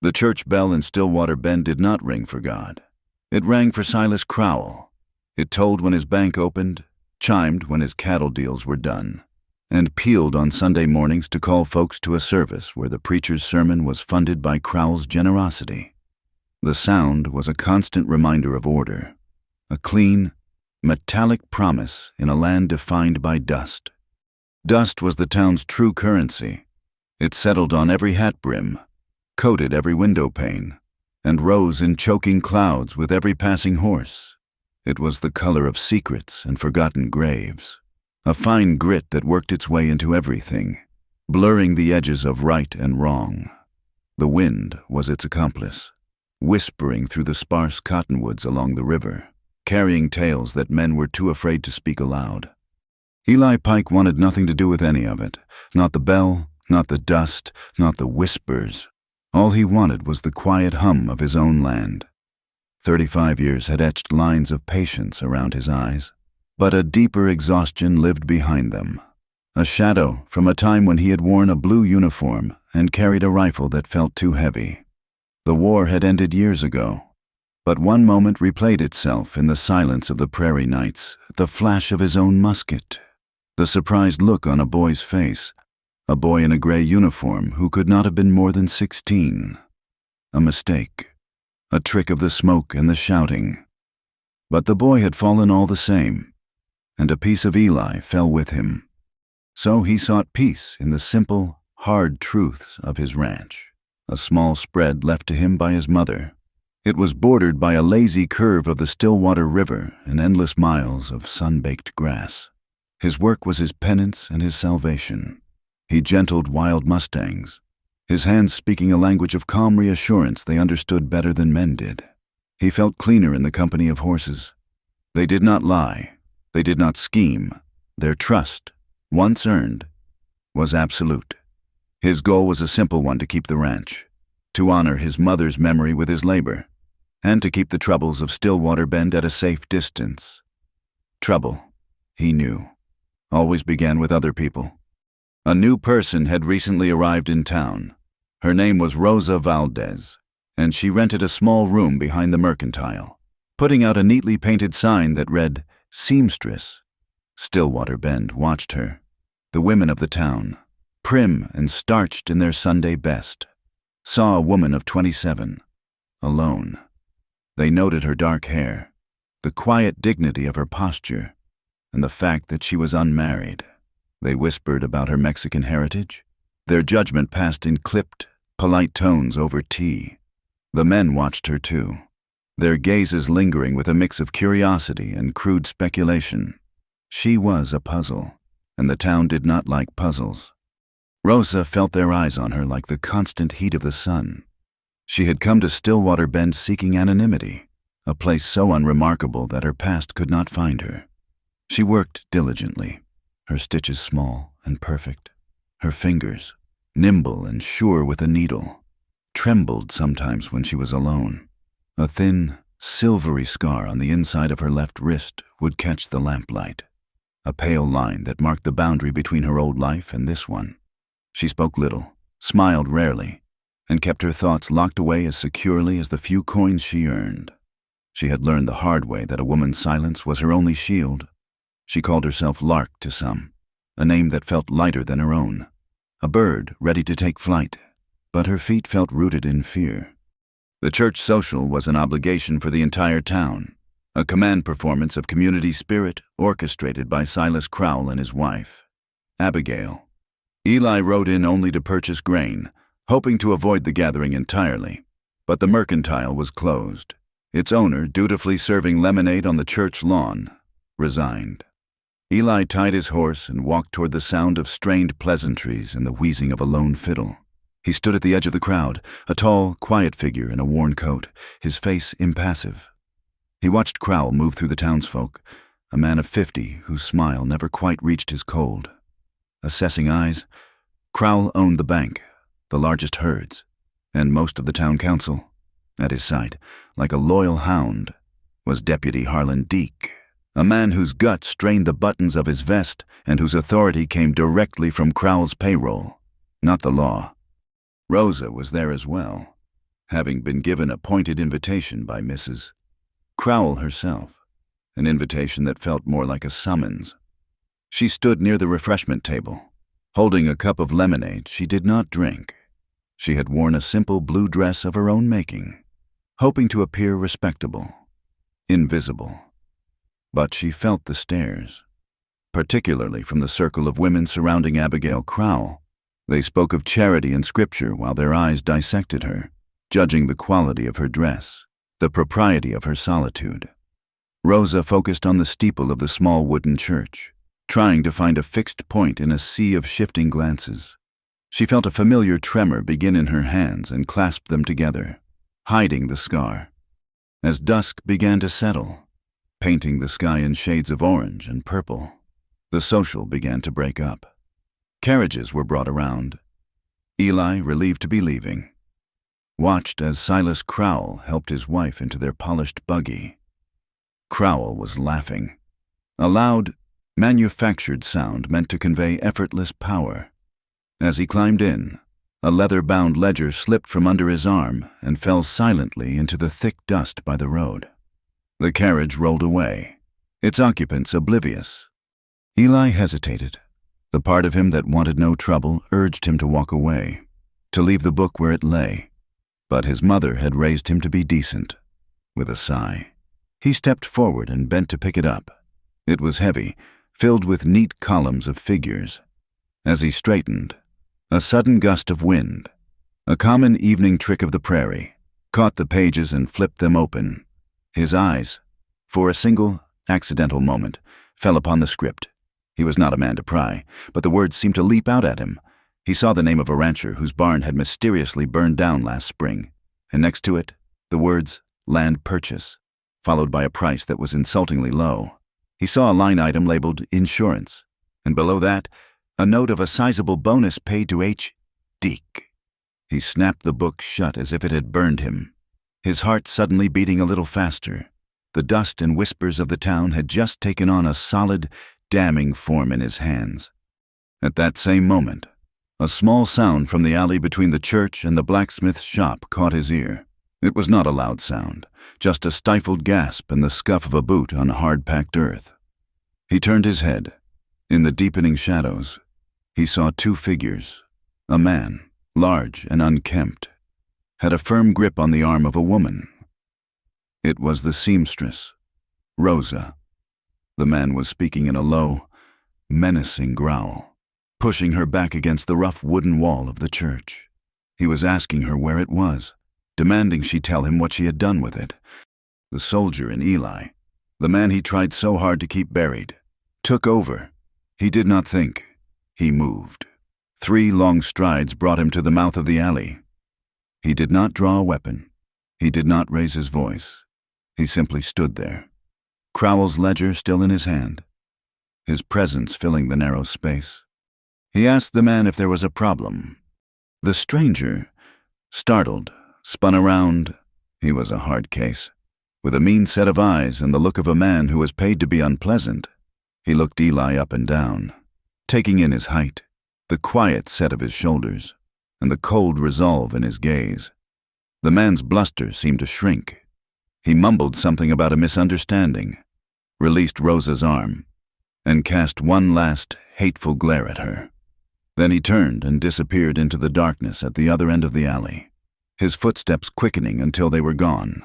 The church bell in Stillwater Bend did not ring for God. It rang for Silas Crowell. It tolled when his bank opened, chimed when his cattle deals were done, and pealed on Sunday mornings to call folks to a service where the preacher's sermon was funded by Crowell's generosity. The sound was a constant reminder of order, a clean, metallic promise in a land defined by dust. Dust was the town's true currency. It settled on every hat brim, coated every window pane, and rose in choking clouds with every passing horse. It was the color of secrets and forgotten graves, a fine grit that worked its way into everything, blurring the edges of right and wrong. The wind was its accomplice, whispering through the sparse cottonwoods along the river, carrying tales that men were too afraid to speak aloud. Eli Pike wanted nothing to do with any of it, not the bell, not the dust, not the whispers. All he wanted was the quiet hum of his own land. 35 years had etched lines of patience around his eyes, but a deeper exhaustion lived behind them, a shadow from a time when he had worn a blue uniform and carried a rifle that felt too heavy. The war had ended years ago, but one moment replayed itself in the silence of the prairie nights, the flash of his own musket, the surprised look on a boy's face, a boy in a gray uniform who could not have been more than 16. A mistake, a trick of the smoke and the shouting. But the boy had fallen all the same, and a piece of Eli fell with him. So he sought peace in the simple, hard truths of his ranch, a small spread left to him by his mother. It was bordered by a lazy curve of the Stillwater River and endless miles of sun-baked grass. His work was his penance and his salvation. He gentled wild mustangs, his hands speaking a language of calm reassurance they understood better than men did. He felt cleaner in the company of horses. They did not lie. They did not scheme. Their trust, once earned, was absolute. His goal was a simple one: to keep the ranch, to honor his mother's memory with his labor, and to keep the troubles of Stillwater Bend at a safe distance. Trouble, he knew, always began with other people. A new person had recently arrived in town. Her name was Rosa Valdez, and she rented a small room behind the mercantile, putting out a neatly painted sign that read, "Seamstress." Stillwater Bend watched her. The women of the town, prim and starched in their Sunday best, saw a woman of 27, alone. They noted her dark hair, the quiet dignity of her posture, and the fact that she was unmarried. They whispered about her Mexican heritage. Their judgment passed in clipped, polite tones over tea. The men watched her too, their gazes lingering with a mix of curiosity and crude speculation. She was a puzzle, and the town did not like puzzles. Rosa felt their eyes on her like the constant heat of the sun. She had come to Stillwater Bend seeking anonymity, a place so unremarkable that her past could not find her. She worked diligently, her stitches small and perfect, her fingers, nimble and sure with a needle, trembled sometimes when she was alone. A thin, silvery scar on the inside of her left wrist would catch the lamplight, a pale line that marked the boundary between her old life and this one. She spoke little, smiled rarely, and kept her thoughts locked away as securely as the few coins she earned. She had learned the hard way that a woman's silence was her only shield. She called herself Lark to some, a name that felt lighter than her own, a bird ready to take flight, but her feet felt rooted in fear. The church social was an obligation for the entire town, a command performance of community spirit orchestrated by Silas Crowell and his wife, Abigail. Eli rode in only to purchase grain, hoping to avoid the gathering entirely, but the mercantile was closed. Its owner, dutifully serving lemonade on the church lawn, resigned. Eli tied his horse and walked toward the sound of strained pleasantries and the wheezing of a lone fiddle. He stood at the edge of the crowd, a tall, quiet figure in a worn coat, his face impassive. He watched Crowell move through the townsfolk, a man of 50 whose smile never quite reached his cold. Assessing eyes, Crowell owned the bank, the largest herds, and most of the town council. At his side, like a loyal hound, was Deputy Harlan Deek, a man whose guts strained the buttons of his vest and whose authority came directly from Crowell's payroll, not the law. Rosa was there as well, having been given a pointed invitation by Mrs. Crowell herself, an invitation that felt more like a summons. She stood near the refreshment table, holding a cup of lemonade she did not drink. She had worn a simple blue dress of her own making, hoping to appear respectable, invisible. But she felt the stares, particularly from the circle of women surrounding Abigail Crowell. They spoke of charity and scripture while their eyes dissected her, judging the quality of her dress, the propriety of her solitude. Rosa focused on the steeple of the small wooden church, trying to find a fixed point in a sea of shifting glances. She felt a familiar tremor begin in her hands and clasped them together, hiding the scar. As dusk began to settle, painting the sky in shades of orange and purple, the social began to break up. Carriages were brought around. Eli, relieved to be leaving, watched as Silas Crowell helped his wife into their polished buggy. Crowell was laughing, a loud, manufactured sound meant to convey effortless power. As he climbed in, a leather-bound ledger slipped from under his arm and fell silently into the thick dust by the road. The carriage rolled away, its occupants oblivious. Eli hesitated. The part of him that wanted no trouble urged him to walk away, to leave the book where it lay. But his mother had raised him to be decent. With a sigh, he stepped forward and bent to pick it up. It was heavy, filled with neat columns of figures. As he straightened, a sudden gust of wind, a common evening trick of the prairie, caught the pages and flipped them open. His eyes, for a single, accidental moment, fell upon the script. He was not a man to pry, but the words seemed to leap out at him. He saw the name of a rancher whose barn had mysteriously burned down last spring, and next to it, the words, land purchase, followed by a price that was insultingly low. He saw a line item labeled insurance, and below that, a note of a sizable bonus paid to H. Deek. He snapped the book shut as if it had burned him, his heart suddenly beating a little faster. The dust and whispers of the town had just taken on a solid, damning form in his hands. At that same moment, a small sound from the alley between the church and the blacksmith's shop caught his ear. It was not a loud sound, just a stifled gasp and the scuff of a boot on hard-packed earth. He turned his head. In the deepening shadows, he saw two figures. A man, large and unkempt, had a firm grip on the arm of a woman. It was the seamstress, Rosa. The man was speaking in a low, menacing growl, pushing her back against the rough wooden wall of the church. He was asking her where it was, demanding she tell him what she had done with it. The soldier in Eli, the man he tried so hard to keep buried, took over. He did not think. He moved. 3 long strides brought him to the mouth of the alley. He did not draw a weapon. He did not raise his voice. He simply stood there, Crowell's ledger still in his hand, his presence filling the narrow space. He asked the man if there was a problem. The stranger, startled, spun around. He was a hard case, with a mean set of eyes and the look of a man who was paid to be unpleasant. He looked Eli up and down, taking in his height, the quiet set of his shoulders, and the cold resolve in his gaze. The man's bluster seemed to shrink. He mumbled something about a misunderstanding, released Rosa's arm, and cast one last hateful glare at her. Then he turned and disappeared into the darkness at the other end of the alley, his footsteps quickening until they were gone.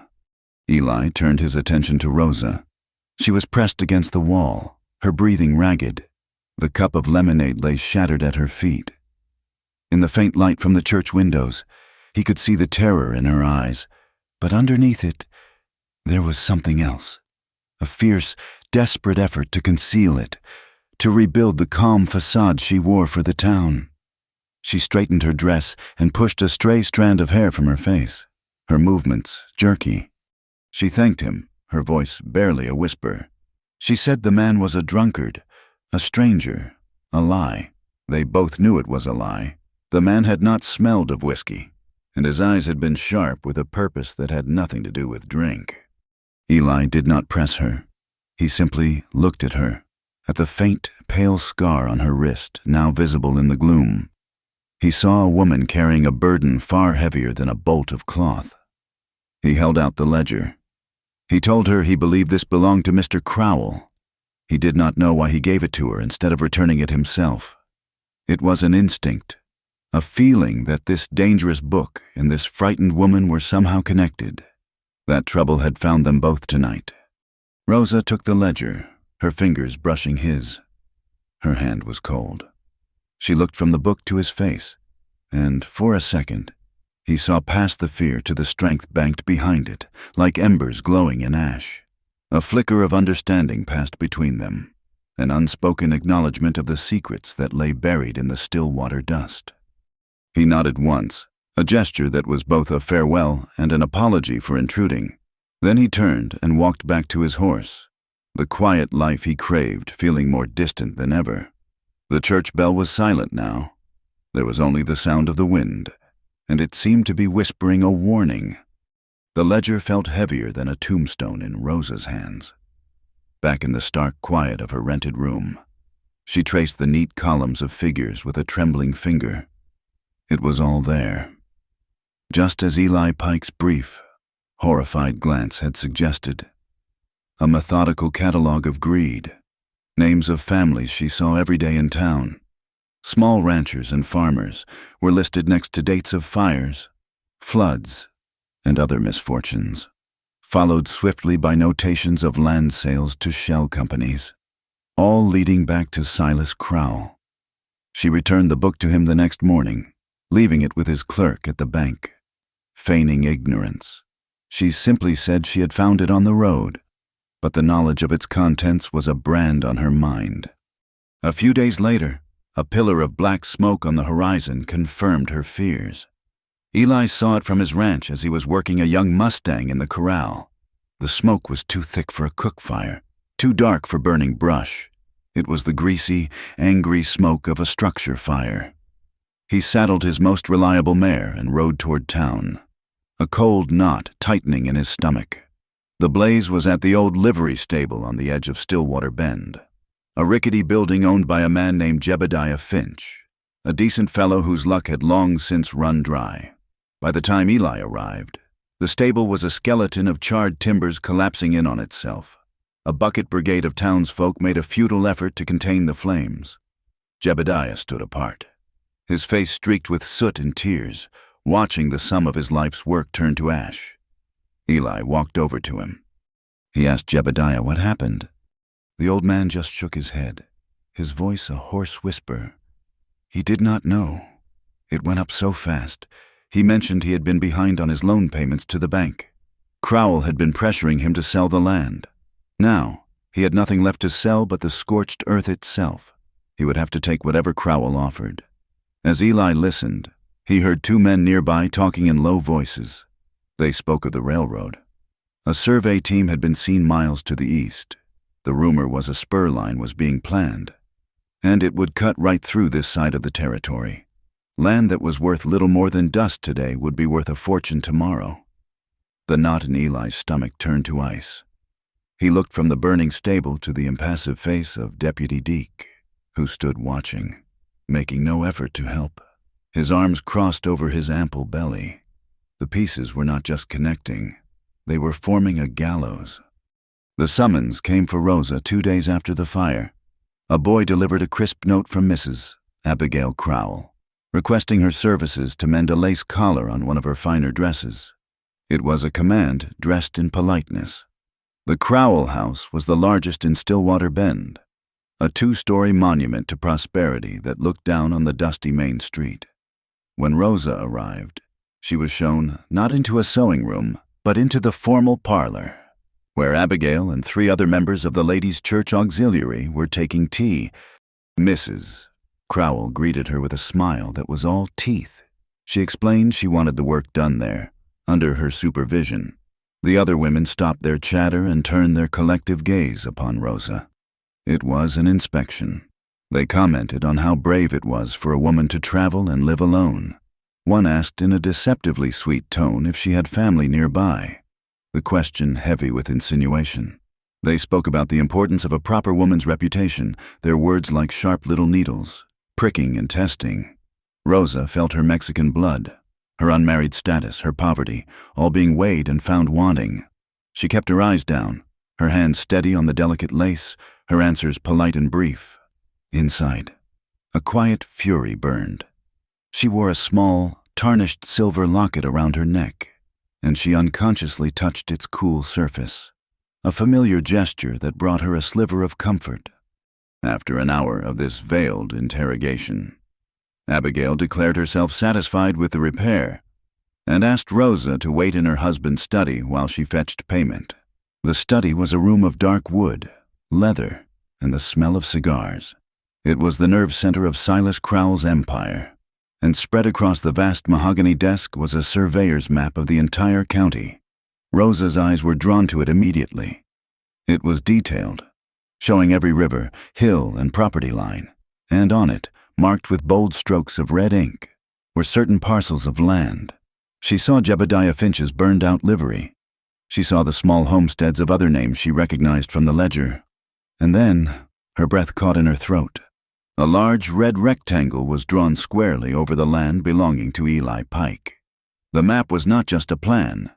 Eli turned his attention to Rosa. She was pressed against the wall, her breathing ragged. The cup of lemonade lay shattered at her feet. In the faint light from the church windows, he could see the terror in her eyes, but underneath it, there was something else. A fierce, desperate effort to conceal it, to rebuild the calm facade she wore for the town. She straightened her dress and pushed a stray strand of hair from her face, her movements jerky. She thanked him, her voice barely a whisper. She said the man was a drunkard, a stranger, a lie. They both knew it was a lie. The man had not smelled of whiskey, and his eyes had been sharp with a purpose that had nothing to do with drink. Eli did not press her. He simply looked at her, at the faint, pale scar on her wrist, now visible in the gloom. He saw a woman carrying a burden far heavier than a bolt of cloth. He held out the ledger. He told her he believed this belonged to Mr. Crowell. He did not know why he gave it to her instead of returning it himself. It was an instinct, a feeling that this dangerous book and this frightened woman were somehow connected. That trouble had found them both tonight. Rosa took the ledger, her fingers brushing his. Her hand was cold. She looked from the book to his face, and for a second, he saw past the fear to the strength banked behind it, like embers glowing in ash. A flicker of understanding passed between them, an unspoken acknowledgement of the secrets that lay buried in the still water dust. He nodded once, a gesture that was both a farewell and an apology for intruding. Then he turned and walked back to his horse, the quiet life he craved feeling more distant than ever. The church bell was silent now. There was only the sound of the wind, and it seemed to be whispering a warning. The ledger felt heavier than a tombstone in Rosa's hands. Back in the stark quiet of her rented room, she traced the neat columns of figures with a trembling finger. It was all there, just as Eli Pike's brief, horrified glance had suggested. A methodical catalog of greed, names of families she saw every day in town. Small ranchers and farmers were listed next to dates of fires, floods, and other misfortunes, followed swiftly by notations of land sales to shell companies, all leading back to Silas Crowell. She returned the book to him the next morning, leaving it with his clerk at the bank. Feigning ignorance, she simply said she had found it on the road, but the knowledge of its contents was a brand on her mind. A few days later, a pillar of black smoke on the horizon confirmed her fears. Eli saw it from his ranch as he was working a young Mustang in the corral. The smoke was too thick for a cook fire, too dark for burning brush. It was the greasy, angry smoke of a structure fire. He saddled his most reliable mare and rode toward town, a cold knot tightening in his stomach. The blaze was at the old livery stable on the edge of Stillwater Bend, a rickety building owned by a man named Jebediah Finch, a decent fellow whose luck had long since run dry. By the time Eli arrived, the stable was a skeleton of charred timbers collapsing in on itself. A bucket brigade of townsfolk made a futile effort to contain the flames. Jebediah stood apart, his face streaked with soot and tears, watching the sum of his life's work turn to ash. Eli walked over to him. He asked Jebediah what happened. The old man just shook his head, his voice a hoarse whisper. He did not know. It went up so fast. He mentioned he had been behind on his loan payments to the bank. Crowell had been pressuring him to sell the land. Now, he had nothing left to sell but the scorched earth itself. He would have to take whatever Crowell offered. As Eli listened, he heard two men nearby talking in low voices. They spoke of the railroad. A survey team had been seen miles to the east. The rumor was a spur line was being planned, and it would cut right through this side of the territory. Land that was worth little more than dust today would be worth a fortune tomorrow. The knot in Eli's stomach turned to ice. He looked from the burning stable to the impassive face of Deputy Deke, who stood watching, making no effort to help. His arms crossed over his ample belly. The pieces were not just connecting, they were forming a gallows. The summons came for Rosa 2 days after the fire. A boy delivered a crisp note from Mrs. Abigail Crowell, requesting her services to mend a lace collar on one of her finer dresses. It was a command dressed in politeness. The Crowell house was the largest in Stillwater Bend, a 2-story monument to prosperity that looked down on the dusty main street. When Rosa arrived, she was shown not into a sewing room, but into the formal parlor, where Abigail and 3 other members of the Ladies' Church Auxiliary were taking tea. Mrs. Crowell greeted her with a smile that was all teeth. She explained she wanted the work done there, under her supervision. The other women stopped their chatter and turned their collective gaze upon Rosa. It was an inspection. They commented on how brave it was for a woman to travel and live alone. One asked in a deceptively sweet tone if she had family nearby, the question heavy with insinuation. They spoke about the importance of a proper woman's reputation, their words like sharp little needles, pricking and testing. Rosa felt her Mexican blood, her unmarried status, her poverty, all being weighed and found wanting. She kept her eyes down, her hands steady on the delicate lace, her answers polite and brief. Inside, a quiet fury burned. She wore a small, tarnished silver locket around her neck, and she unconsciously touched its cool surface, a familiar gesture that brought her a sliver of comfort. After an hour of this veiled interrogation, Abigail declared herself satisfied with the repair and asked Rosa to wait in her husband's study while she fetched payment. The study was a room of dark wood, leather, and the smell of cigars. It was the nerve center of Silas Crowell's empire, and spread across the vast mahogany desk was a surveyor's map of the entire county. Rosa's eyes were drawn to it immediately. It was detailed, showing every river, hill, and property line, and on it, marked with bold strokes of red ink, were certain parcels of land. She saw Jebediah Finch's burned-out livery. She saw the small homesteads of other names she recognized from the ledger. And then, her breath caught in her throat. A large red rectangle was drawn squarely over the land belonging to Eli Pike. The map was not just a plan.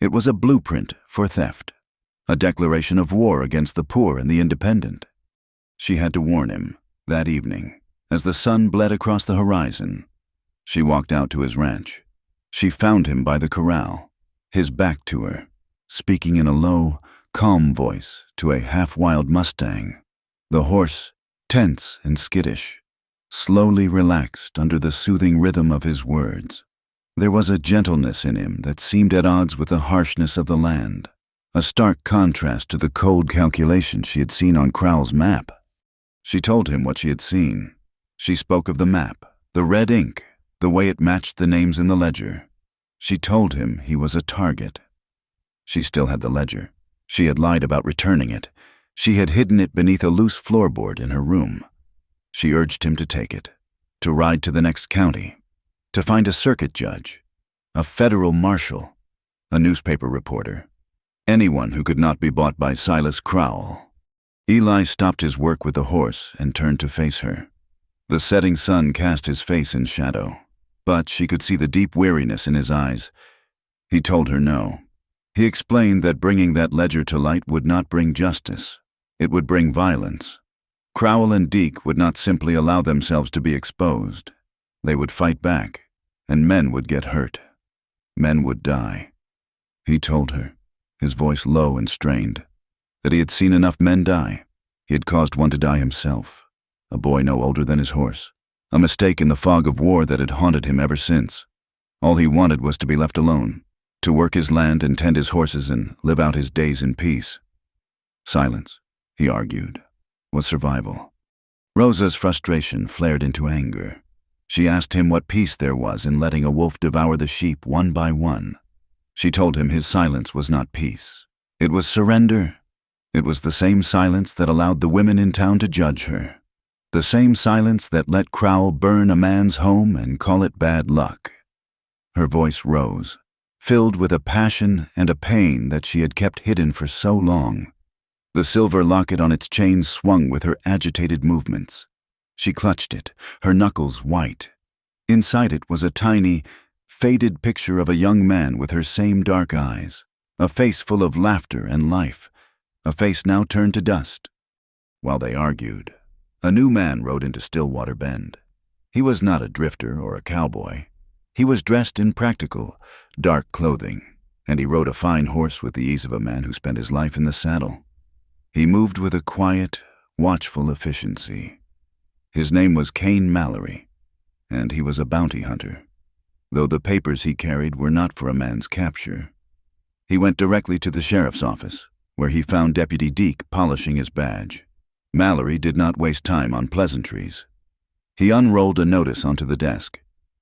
It was a blueprint for theft, a declaration of war against the poor and the independent. She had to warn him that evening. As the sun bled across the horizon, she walked out to his ranch. She found him by the corral, his back to her, speaking in a low, calm voice to a half-wild Mustang. The horse, tense and skittish, slowly relaxed under the soothing rhythm of his words. There was a gentleness in him that seemed at odds with the harshness of the land, a stark contrast to the cold calculation she had seen on Crowell's map. She told him what she had seen. She spoke of the map, the red ink, the way it matched the names in the ledger. She told him he was a target. She still had the ledger. She had lied about returning it. She had hidden it beneath a loose floorboard in her room. She urged him to take it, to ride to the next county, to find a circuit judge, a federal marshal, a newspaper reporter, anyone who could not be bought by Silas Crowell. Eli stopped his work with the horse and turned to face her. The setting sun cast his face in shadow, but she could see the deep weariness in his eyes. He told her no. He explained that bringing that ledger to light would not bring justice. It would bring violence. Crowell and Deke would not simply allow themselves to be exposed. They would fight back, and men would get hurt. Men would die. He told her, his voice low and strained, that he had seen enough men die. He had caused one to die himself, a boy no older than his horse, a mistake in the fog of war that had haunted him ever since. All he wanted was to be left alone, to work his land and tend his horses and live out his days in peace. Silence, he argued, was survival. Rosa's frustration flared into anger. She asked him what peace there was in letting a wolf devour the sheep one by one. She told him his silence was not peace. It was surrender. It was the same silence that allowed the women in town to judge her. The same silence that let Crowell burn a man's home and call it bad luck. Her voice rose, filled with a passion and a pain that she had kept hidden for so long. The silver locket on its chain swung with her agitated movements. She clutched it, her knuckles white. Inside it was a tiny, faded picture of a young man with her same dark eyes, a face full of laughter and life, a face now turned to dust. While they argued, a new man rode into Stillwater Bend. He was not a drifter or a cowboy. He was dressed in practical, dark clothing, and he rode a fine horse with the ease of a man who spent his life in the saddle. He moved with a quiet, watchful efficiency. His name was Cain Mallory, and he was a bounty hunter, though the papers he carried were not for a man's capture. He went directly to the sheriff's office, where he found Deputy Deke polishing his badge. Mallory did not waste time on pleasantries. He unrolled a notice onto the desk.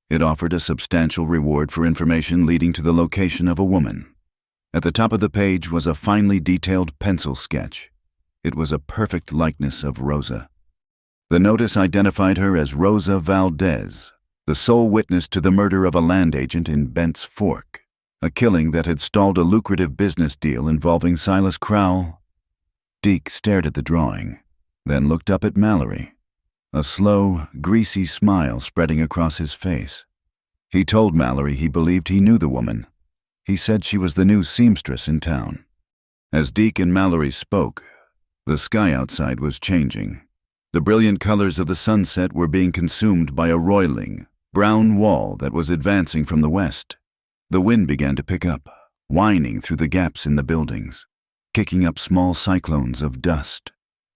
It offered a substantial reward for information leading to the location of a woman. At the top of the page was a finely detailed pencil sketch. It was a perfect likeness of Rosa. The notice identified her as Rosa Valdez, the sole witness to the murder of a land agent in Bent's Fork, a killing that had stalled a lucrative business deal involving Silas Crowell. Deke stared at the drawing, then looked up at Mallory. a slow, greasy smile spreading across his face. He told Mallory he believed he knew the woman. He said she was the new seamstress in town. As Deke and Mallory spoke, the sky outside was changing. The brilliant colors of the sunset were being consumed by a roiling, brown wall that was advancing from the west. The wind began to pick up, whining through the gaps in the buildings, kicking up small cyclones of dust.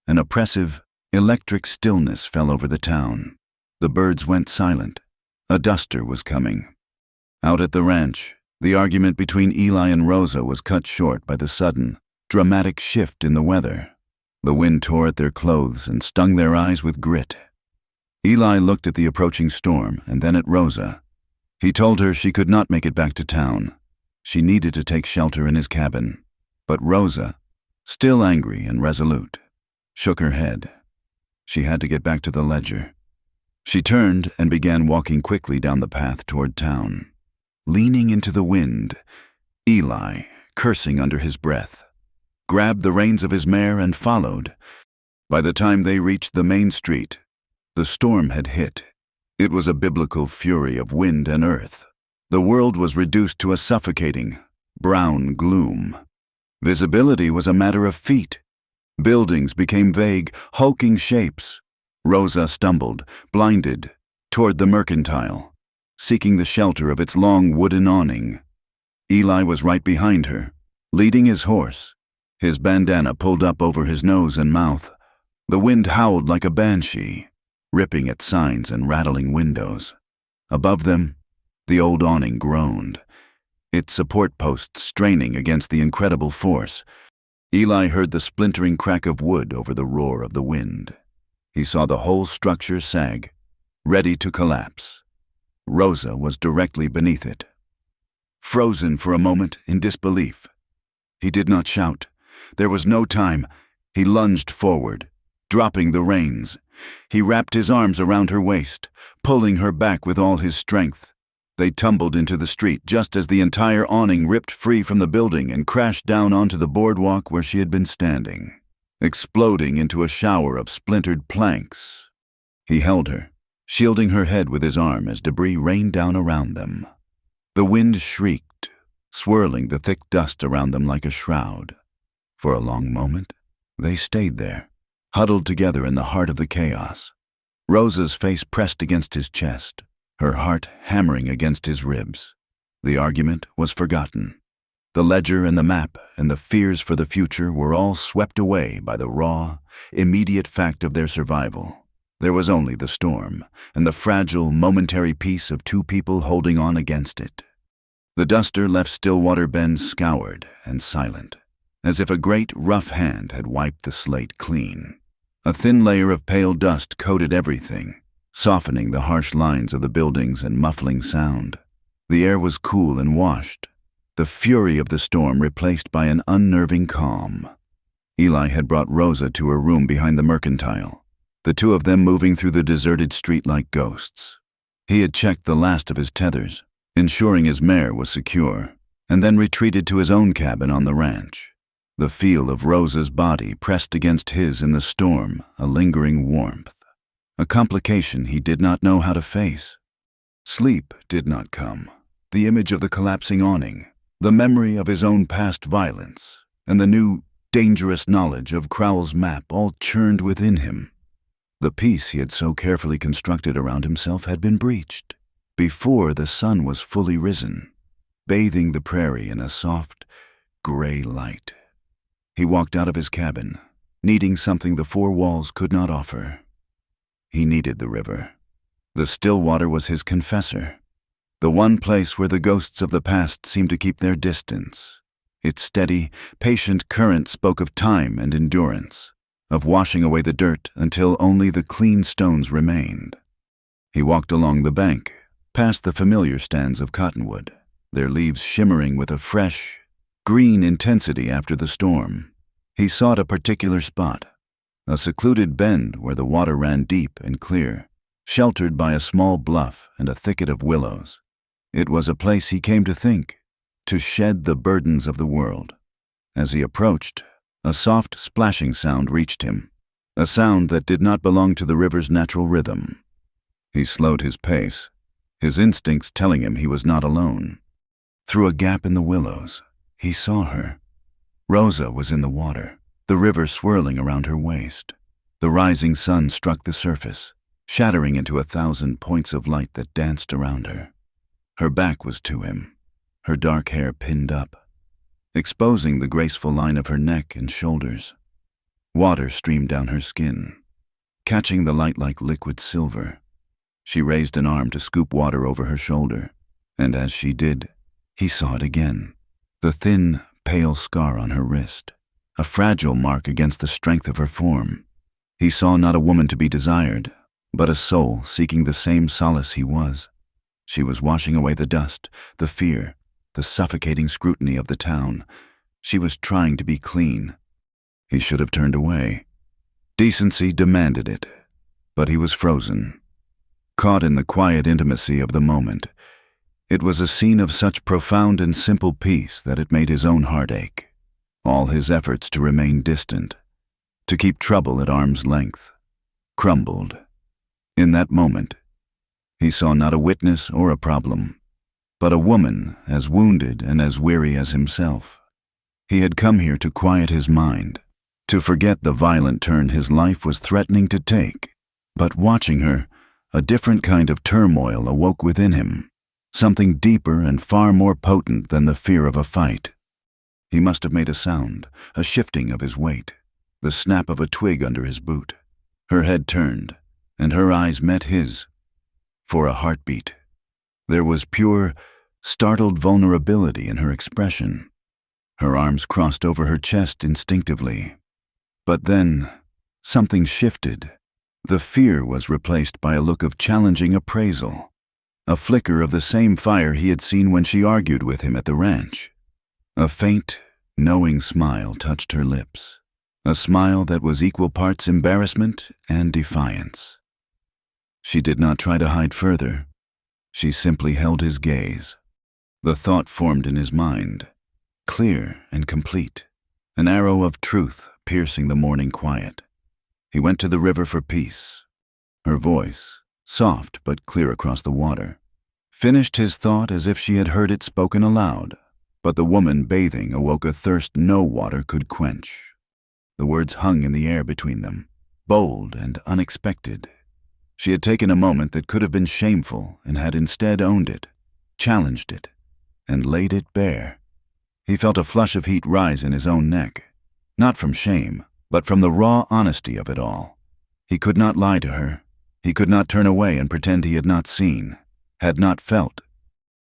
An oppressive, electric stillness fell over the town. The birds went silent. A duster was coming. Out at the ranch, the argument between Eli and Rosa was cut short by the sudden, dramatic shift in the weather. The wind tore at their clothes and stung their eyes with grit. Eli looked at the approaching storm and then at Rosa. He told her she could not make it back to town. She needed to take shelter in his cabin. But Rosa, still angry and resolute, shook her head. She had to get back to the ledger. She turned and began walking quickly down the path toward town. Leaning into the wind, Eli, cursing under his breath, grabbed the reins of his mare and followed. By the time they reached the main street, the storm had hit. It was a biblical fury of wind and earth. The world was reduced to a suffocating, brown gloom. Visibility was a matter of feet. Buildings became vague, hulking shapes. Rosa stumbled, blinded, toward the mercantile, seeking the shelter of its long wooden awning. Eli was right behind her, leading his horse, his bandana pulled up over his nose and mouth. The wind howled like a banshee, ripping at signs and rattling windows. Above them, the old awning groaned, its support posts straining against the incredible force. Eli heard the splintering crack of wood over the roar of the wind. He saw the whole structure sag, ready to collapse. Rosa was directly beneath it. Frozen for a moment in disbelief. He did not shout. There was no time. He lunged forward, dropping the reins. He wrapped his arms around her waist, pulling her back with all his strength. They tumbled into the street just as the entire awning ripped free from the building and crashed down onto the boardwalk where she had been standing, exploding into a shower of splintered planks. He held her, shielding her head with his arm as debris rained down around them. The wind shrieked, swirling the thick dust around them like a shroud. For a long moment, they stayed there, huddled together in the heart of the chaos. Rosa's face pressed against his chest, her heart hammering against his ribs. The argument was forgotten. The ledger and the map and the fears for the future were all swept away by the raw, immediate fact of their survival. There was only the storm and the fragile, momentary peace of two people holding on against it. The duster left Stillwater Bend scoured and silent, as if a great, rough hand had wiped the slate clean. A thin layer of pale dust coated everything, softening the harsh lines of the buildings and muffling sound. The air was cool and washed, the fury of the storm replaced by an unnerving calm. Eli had brought Rosa to her room behind the mercantile, the two of them moving through the deserted street like ghosts. He had checked the last of his tethers, ensuring his mare was secure, and then retreated to his own cabin on the ranch. The feel of Rosa's body pressed against his in the storm, a lingering warmth, a complication he did not know how to face. Sleep did not come. The image of the collapsing awning, the memory of his own past violence, and the new, dangerous knowledge of Crowell's map all churned within him. The peace he had so carefully constructed around himself had been breached, before the sun was fully risen, bathing the prairie in a soft, gray light. He walked out of his cabin, needing something the four walls could not offer. He needed the river. The Stillwater was his confessor, the one place where the ghosts of the past seemed to keep their distance. Its steady, patient current spoke of time and endurance, of washing away the dirt until only the clean stones remained. He walked along the bank, past the familiar stands of cottonwood, their leaves shimmering with a fresh, green intensity after the storm. He sought a particular spot, a secluded bend where the water ran deep and clear, sheltered by a small bluff and a thicket of willows. It was a place he came to think, to shed the burdens of the world. As he approached, a soft splashing sound reached him. a sound that did not belong to the river's natural rhythm. He slowed his pace, his instincts telling him he was not alone. Through a gap in the willows, he saw her. Rosa was in the water, the river swirling around her waist. The rising sun struck the surface, shattering into 1,000 points of light that danced around her. Her back was to him, her dark hair pinned up, exposing the graceful line of her neck and shoulders. Water streamed down her skin, catching the light like liquid silver. She raised an arm to scoop water over her shoulder, and as she did, he saw it again. The thin, pale scar on her wrist, a fragile mark against the strength of her form. He saw not a woman to be desired, but a soul seeking the same solace he was. She was washing away the dust, the fear, the suffocating scrutiny of the town. She was trying to be clean. He should have turned away. Decency demanded it, but he was frozen, caught in the quiet intimacy of the moment. It was a scene of such profound and simple peace that it made his own heart ache. All his efforts to remain distant, to keep trouble at arm's length, crumbled. In that moment, he saw not a witness or a problem, but a woman as wounded and as weary as himself. He had come here to quiet his mind, to forget the violent turn his life was threatening to take. But watching her, a different kind of turmoil awoke within him, something deeper and far more potent than the fear of a fight. He must have made a sound, a shifting of his weight, the snap of a twig under his boot. Her head turned, and her eyes met his, for a heartbeat. There was pure, startled vulnerability in her expression. Her arms crossed over her chest instinctively. But then, something shifted. The fear was replaced by a look of challenging appraisal, a flicker of the same fire he had seen when she argued with him at the ranch. A faint, knowing smile touched her lips, a smile that was equal parts embarrassment and defiance. She did not try to hide further. She simply held his gaze. The thought formed in his mind, clear and complete, an arrow of truth piercing the morning quiet. He went to the river for peace. Her voice, soft but clear across the water, finished his thought as if she had heard it spoken aloud. But the woman bathing awoke a thirst no water could quench. The words hung in the air between them, bold and unexpected. She had taken a moment that could have been shameful and had instead owned it, challenged it, and laid it bare. He felt a flush of heat rise in his own neck, not from shame, but from the raw honesty of it all. He could not lie to her. He could not turn away and pretend he had not seen, had not felt.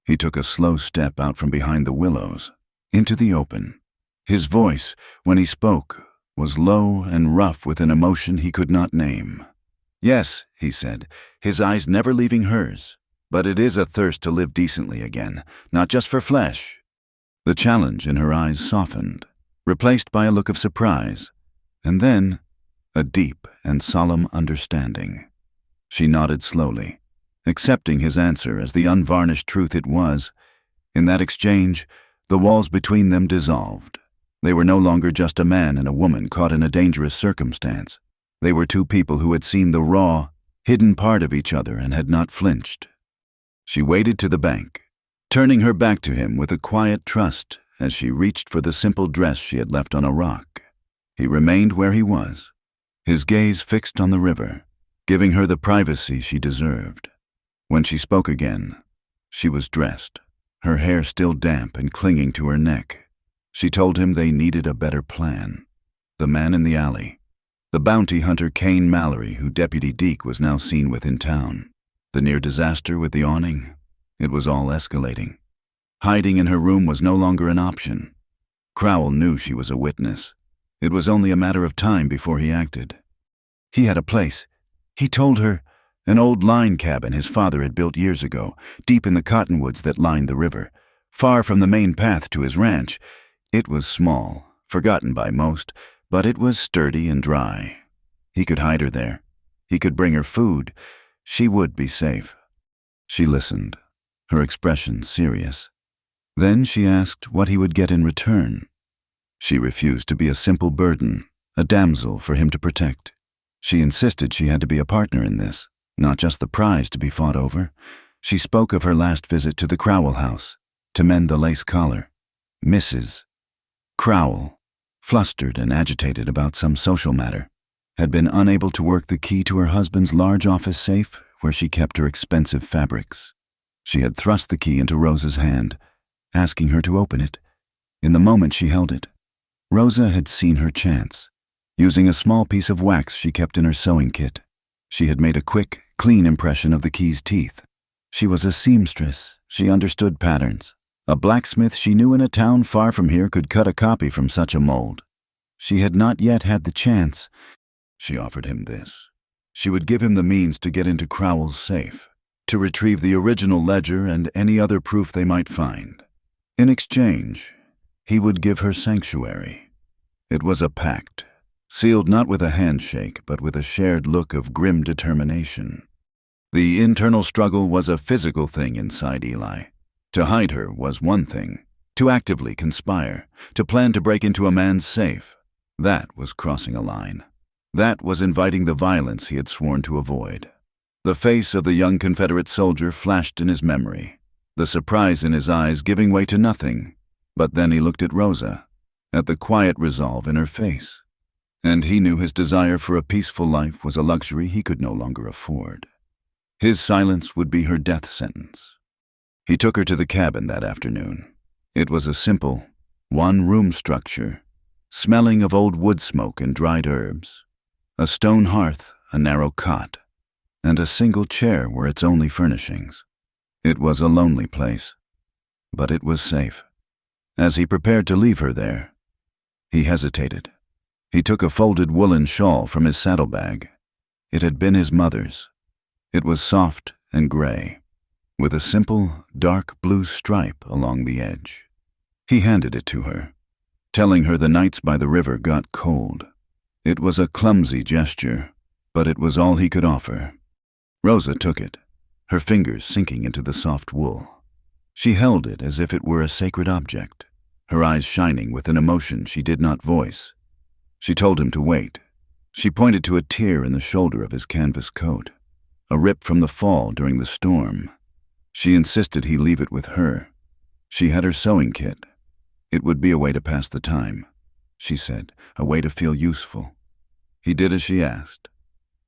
He took a slow step out from behind the willows, into the open. His voice, when he spoke, was low and rough with an emotion he could not name. "Yes," he said, his eyes never leaving hers, "but it is a thirst to live decently again, not just for flesh." The challenge in her eyes softened, replaced by a look of surprise, and then a deep and solemn understanding. She nodded slowly, accepting his answer as the unvarnished truth it was. In that exchange, the walls between them dissolved. They were no longer just a man and a woman caught in a dangerous circumstance. They were two people who had seen the raw, hidden part of each other and had not flinched. She waded to the bank, turning her back to him with a quiet trust as she reached for the simple dress she had left on a rock. He remained where he was, his gaze fixed on the river, giving her the privacy she deserved. When she spoke again, she was dressed, her hair still damp and clinging to her neck. She told him they needed a better plan. The man in the alley, the bounty hunter Kane Mallory, who Deputy Deke was now seen with in town, the near disaster with the awning. It was all escalating. Hiding in her room was no longer an option. Crowell knew she was a witness. It was only a matter of time before he acted. He had a place, he told her, an old line cabin his father had built years ago, deep in the cottonwoods that lined the river, far from the main path to his ranch. It was small, forgotten by most, but it was sturdy and dry. He could hide her there. He could bring her food. She would be safe. She listened, her expression serious. Then she asked what he would get in return. She refused to be a simple burden, a damsel for him to protect. She insisted she had to be a partner in this, not just the prize to be fought over. She spoke of her last visit to the Crowell house, to mend the lace collar. Mrs. Crowell, flustered and agitated about some social matter, had been unable to work the key to her husband's large office safe where she kept her expensive fabrics. She had thrust the key into Rosa's hand, asking her to open it. In the moment she held it, Rosa had seen her chance. Using a small piece of wax she kept in her sewing kit, she had made a quick, clean impression of the key's teeth. She was a seamstress. She understood patterns. A blacksmith she knew in a town far from here could cut a copy from such a mold. She had not yet had the chance. She offered him this. She would give him the means to get into Crowell's safe, to retrieve the original ledger and any other proof they might find. In exchange, he would give her sanctuary. It was a pact, sealed not with a handshake, but with a shared look of grim determination. The internal struggle was a physical thing inside Eli. To hide her was one thing. To actively conspire, to plan to break into a man's safe, that was crossing a line. That was inviting the violence he had sworn to avoid. The face of the young Confederate soldier flashed in his memory, the surprise in his eyes giving way to nothing. But then he looked at Rosa, at the quiet resolve in her face, and he knew his desire for a peaceful life was a luxury he could no longer afford. His silence would be her death sentence. He took her to the cabin that afternoon. It was a simple, one-room structure, smelling of old wood smoke and dried herbs. A stone hearth, a narrow cot, and a single chair were its only furnishings. It was a lonely place, but it was safe. As he prepared to leave her there, he hesitated. He took a folded woolen shawl from his saddlebag. It had been his mother's. It was soft and gray, with a simple, dark blue stripe along the edge. He handed it to her, telling her the nights by the river got cold. It was a clumsy gesture, but it was all he could offer. Rosa took it, her fingers sinking into the soft wool. She held it as if it were a sacred object, her eyes shining with an emotion she did not voice. She told him to wait. She pointed to a tear in the shoulder of his canvas coat, a rip from the fall during the storm. She insisted he leave it with her. She had her sewing kit. It would be a way to pass the time, she said, a way to feel useful. He did as she asked,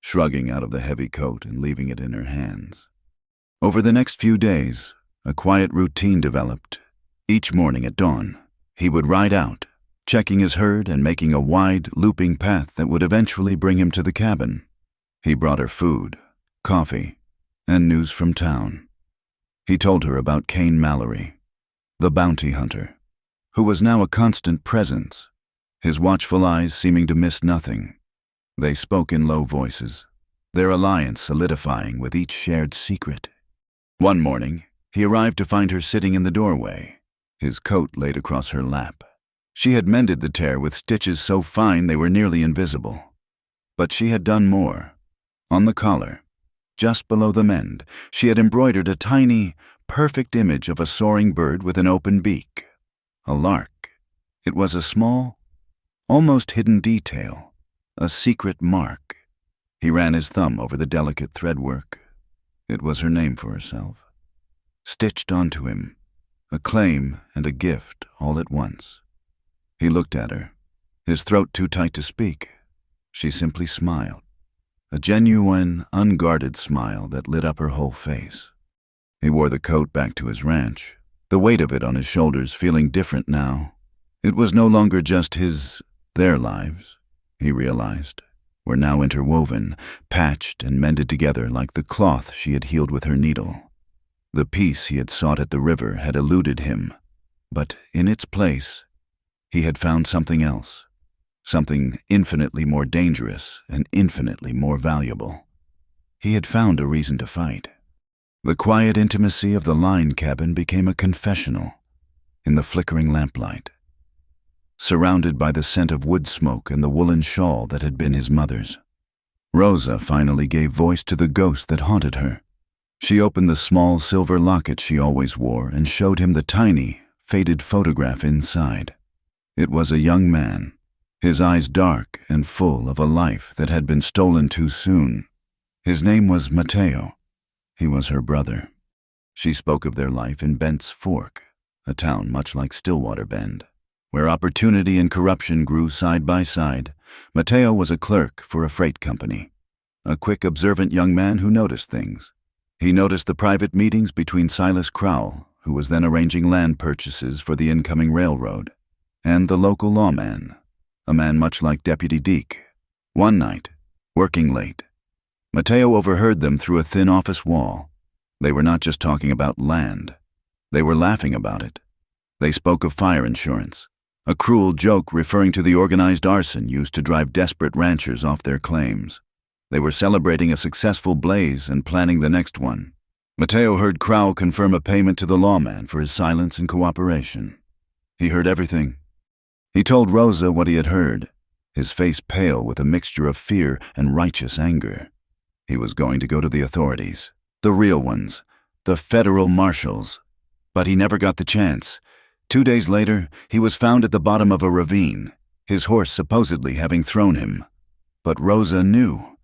shrugging out of the heavy coat and leaving it in her hands. Over the next few days, a quiet routine developed. Each morning at dawn, he would ride out, checking his herd and making a wide, looping path that would eventually bring him to the cabin. He brought her food, coffee, and news from town. He told her about Cain Mallory, the bounty hunter, who was now a constant presence, his watchful eyes seeming to miss nothing. They spoke in low voices, their alliance solidifying with each shared secret. One morning, he arrived to find her sitting in the doorway, his coat laid across her lap. She had mended the tear with stitches so fine they were nearly invisible. But she had done more. On the collar, just below the mend, she had embroidered a tiny, perfect image of a soaring bird with an open beak. A lark. It was a small, almost hidden detail, a secret mark. He ran his thumb over the delicate threadwork. It was her name for herself, stitched onto him, a claim and a gift all at once. He looked at her, his throat too tight to speak. She simply smiled, a genuine, unguarded smile that lit up her whole face. He wore the coat back to his ranch, the weight of it on his shoulders feeling different now. It was no longer just their lives, he realized, were now interwoven, patched and mended together like the cloth she had healed with her needle. The peace he had sought at the river had eluded him, but in its place, he had found something else, something infinitely more dangerous and infinitely more valuable. He had found a reason to fight. The quiet intimacy of the line cabin became a confessional in the flickering lamplight, surrounded by the scent of wood smoke and the woolen shawl that had been his mother's. Rosa finally gave voice to the ghost that haunted her. She opened the small silver locket she always wore and showed him the tiny, faded photograph inside. It was a young man, his eyes dark and full of a life that had been stolen too soon. His name was Mateo. He was her brother. She spoke of their life in Bent's Fork, a town much like Stillwater Bend, where opportunity and corruption grew side by side. Mateo was a clerk for a freight company, a quick, observant young man who noticed things. He noticed the private meetings between Silas Crowell, who was then arranging land purchases for the incoming railroad, and the local lawman, a man much like Deputy Deke. One night, working late, Mateo overheard them through a thin office wall. They were not just talking about land. They were laughing about it. They spoke of fire insurance, a cruel joke referring to the organized arson used to drive desperate ranchers off their claims. They were celebrating a successful blaze and planning the next one. Mateo heard Crowell confirm a payment to the lawman for his silence and cooperation. He heard everything. He told Rosa what he had heard, his face pale with a mixture of fear and righteous anger. He was going to go to the authorities, the real ones, the federal marshals. But he never got the chance. 2 days later, he was found at the bottom of a ravine, his horse supposedly having thrown him. But Rosa knew.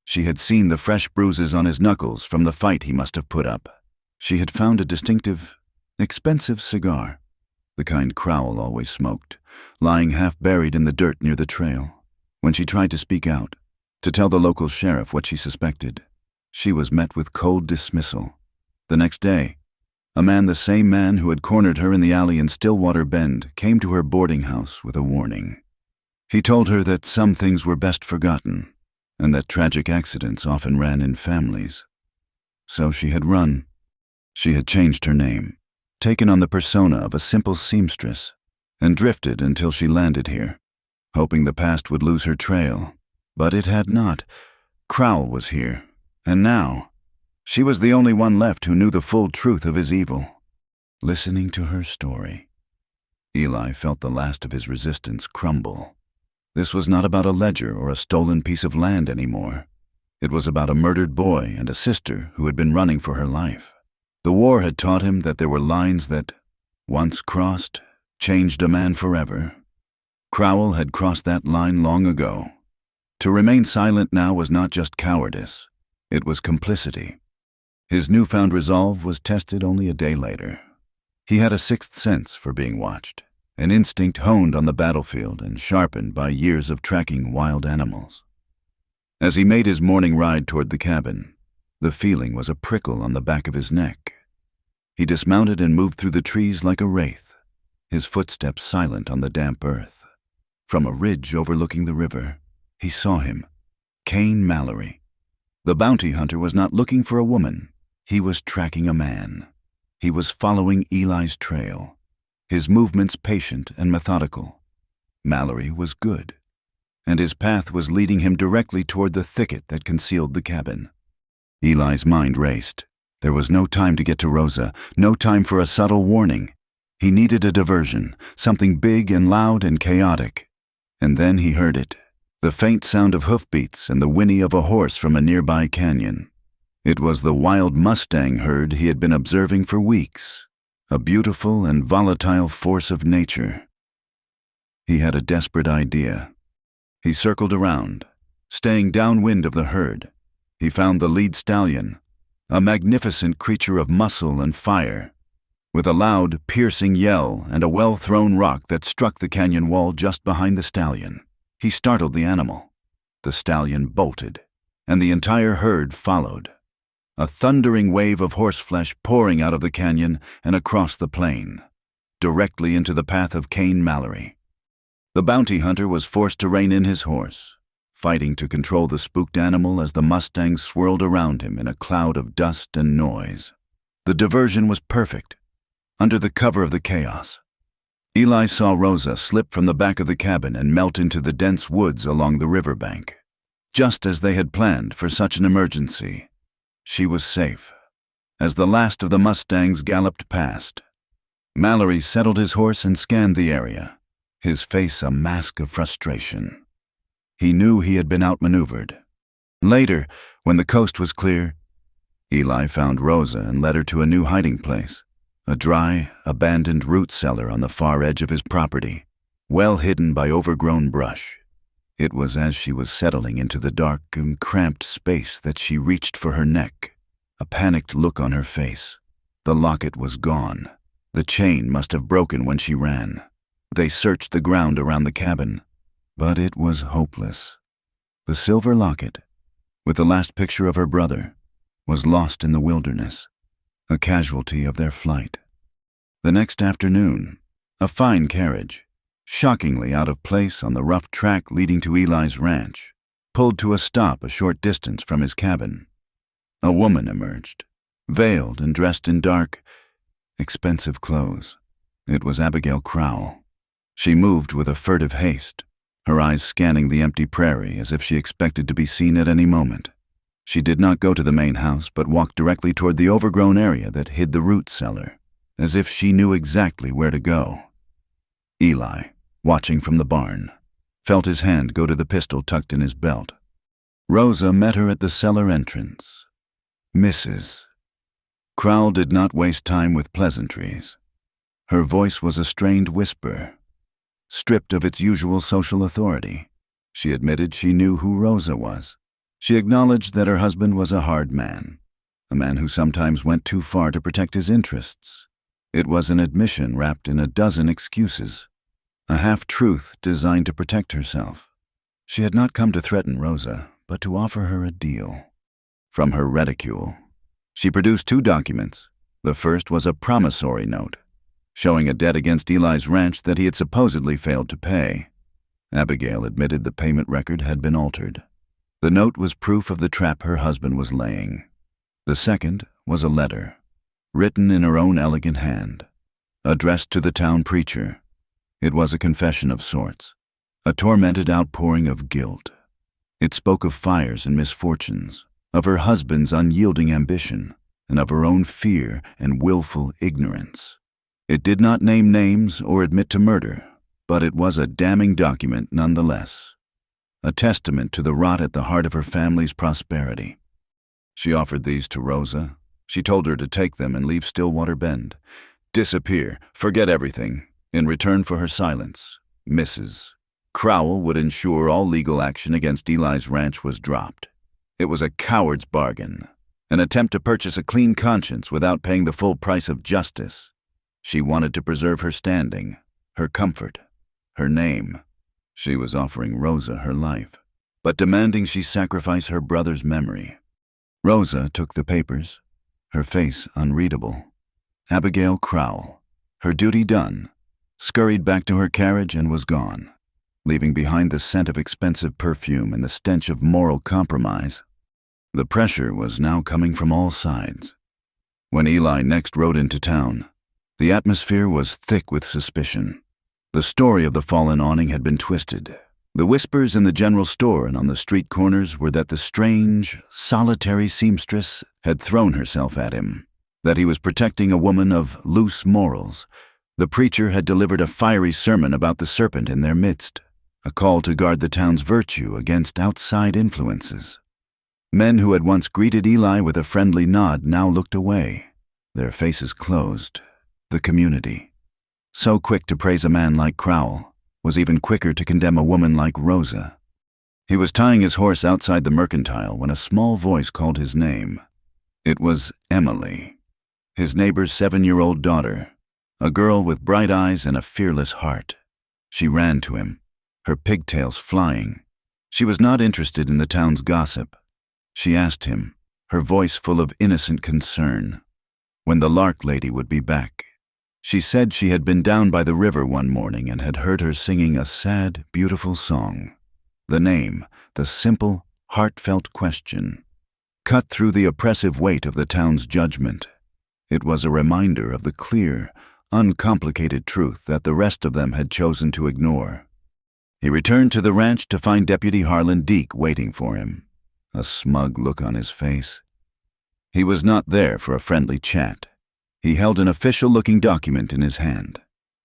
She had seen the fresh bruises on his knuckles from the fight he must have put up. She had found a distinctive, expensive cigar, the kind Crowell always smoked, lying half buried in the dirt near the trail. When she tried to speak out, to tell the local sheriff what she suspected, she was met with cold dismissal. The next day, a man, the same man who had cornered her in the alley in Stillwater Bend, came to her boarding house with a warning. He told her that some things were best forgotten, and that tragic accidents often ran in families. So she had run. She had changed her name, taken on the persona of a simple seamstress, and drifted until she landed here, hoping the past would lose her trail. But it had not. Crowell was here, and now she was the only one left who knew the full truth of his evil. Listening to her story, Eli felt the last of his resistance crumble. This was not about a ledger or a stolen piece of land anymore. It was about a murdered boy and a sister who had been running for her life. The war had taught him that there were lines that, once crossed, changed a man forever. Crowell had crossed that line long ago. To remain silent now was not just cowardice, it was complicity. His newfound resolve was tested only a day later. He had a sixth sense for being watched, an instinct honed on the battlefield and sharpened by years of tracking wild animals. As he made his morning ride toward the cabin, the feeling was a prickle on the back of his neck. He dismounted and moved through the trees like a wraith, his footsteps silent on the damp earth. From a ridge overlooking the river, he saw him, Kane Mallory. The bounty hunter was not looking for a woman. He was tracking a man. He was following Eli's trail, his movements patient and methodical. Mallory was good, and his path was leading him directly toward the thicket that concealed the cabin. Eli's mind raced. There was no time to get to Rosa, no time for a subtle warning. He needed a diversion, something big and loud and chaotic. And then he heard it. The faint sound of hoofbeats and the whinny of a horse from a nearby canyon. It was the wild Mustang herd he had been observing for weeks, a beautiful and volatile force of nature. He had a desperate idea. He circled around, staying downwind of the herd. He found the lead stallion, a magnificent creature of muscle and fire, with a loud, piercing yell and a well-thrown rock that struck the canyon wall just behind the stallion. He startled the animal. The stallion bolted, and the entire herd followed. A thundering wave of horseflesh pouring out of the canyon and across the plain, directly into the path of Kane Mallory. The bounty hunter was forced to rein in his horse, fighting to control the spooked animal as the Mustang swirled around him in a cloud of dust and noise. The diversion was perfect, under the cover of the chaos. Eli saw Rosa slip from the back of the cabin and melt into the dense woods along the riverbank. Just as they had planned for such an emergency, she was safe. As the last of the Mustangs galloped past, Mallory settled his horse and scanned the area, his face a mask of frustration. He knew he had been outmaneuvered. Later, when the coast was clear, Eli found Rosa and led her to a new hiding place. A dry, abandoned root cellar on the far edge of his property. well hidden by overgrown brush. It was as she was settling into the dark and cramped space that she reached for her neck, a panicked look on her face. The locket was gone. The chain must have broken when she ran. They searched the ground around the cabin, but it was hopeless. The silver locket, with the last picture of her brother, was lost in the wilderness, a casualty of their flight. The next afternoon, a fine carriage, shockingly out of place on the rough track leading to Eli's ranch, pulled to a stop a short distance from his cabin. A woman emerged, veiled and dressed in dark, expensive clothes. It was Abigail Crowell. She moved with a furtive haste, her eyes scanning the empty prairie as if she expected to be seen at any moment. She did not go to the main house, but walked directly toward the overgrown area that hid the root cellar, as if she knew exactly where to go. Eli, watching from the barn, felt his hand go to the pistol tucked in his belt. Rosa met her at the cellar entrance. Mrs. Crowell did not waste time with pleasantries. Her voice was a strained whisper. Stripped of its usual social authority, she admitted she knew who Rosa was. She acknowledged that her husband was a hard man, a man who sometimes went too far to protect his interests. It was an admission wrapped in a dozen excuses, a half-truth designed to protect herself. She had not come to threaten Rosa, but to offer her a deal. From her reticule, she produced 2 documents. The first was a promissory note, showing a debt against Eli's ranch that he had supposedly failed to pay. Abigail admitted the payment record had been altered. The note was proof of the trap her husband was laying. The second was a letter, written in her own elegant hand, addressed to the town preacher. It was a confession of sorts, a tormented outpouring of guilt. It spoke of fires and misfortunes, of her husband's unyielding ambition, and of her own fear and willful ignorance. It did not name names or admit to murder, but it was a damning document nonetheless, a testament to the rot at the heart of her family's prosperity. She offered these to Rosa. She told her to take them and leave Stillwater Bend, disappear, forget everything. In return for her silence, Mrs. Crowell would ensure all legal action against Eli's ranch was dropped. It was a coward's bargain, an attempt to purchase a clean conscience without paying the full price of justice. She wanted to preserve her standing, her comfort, her name. She was offering Rosa her life, but demanding she sacrifice her brother's memory. Rosa took the papers, her face unreadable. Abigail Crowell, her duty done, scurried back to her carriage and was gone, leaving behind the scent of expensive perfume and the stench of moral compromise. The pressure was now coming from all sides. When Eli next rode into town, the atmosphere was thick with suspicion. The story of the fallen awning had been twisted. The whispers in the general store and on the street corners were that the strange, solitary seamstress had thrown herself at him, that he was protecting a woman of loose morals. The preacher had delivered a fiery sermon about the serpent in their midst, a call to guard the town's virtue against outside influences. Men who had once greeted Eli with a friendly nod now looked away, their faces closed. The community, so quick to praise a man like Crowell, was even quicker to condemn a woman like Rosa. He was tying his horse outside the mercantile when a small voice called his name. It was Emily, his neighbor's 7-year-old daughter, a girl with bright eyes and a fearless heart. She ran to him, her pigtails flying. She was not interested in the town's gossip. She asked him, her voice full of innocent concern, when the Lark Lady would be back. She said she had been down by the river one morning and had heard her singing a sad, beautiful song. The name, the simple, heartfelt question, cut through the oppressive weight of the town's judgment. It was a reminder of the clear, uncomplicated truth that the rest of them had chosen to ignore. He returned to the ranch to find Deputy Harlan Deke waiting for him, a smug look on his face. He was not there for a friendly chat. He held an official-looking document in his hand.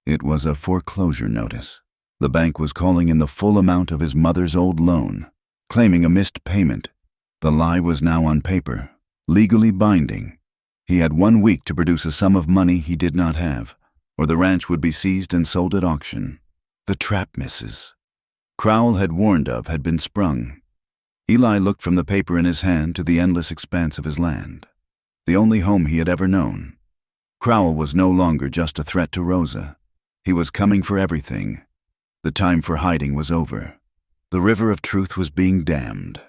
It was a foreclosure notice. The bank was calling in the full amount of his mother's old loan, claiming a missed payment. The lie was now on paper, legally binding. He had 1 week to produce a sum of money he did not have, or the ranch would be seized and sold at auction. The trap misses. Crowell had warned of had been sprung. Eli looked from the paper in his hand to the endless expanse of his land, the only home he had ever known. Crowell was no longer just a threat to Rosa. He was coming for everything. The time for hiding was over. The river of truth was being dammed,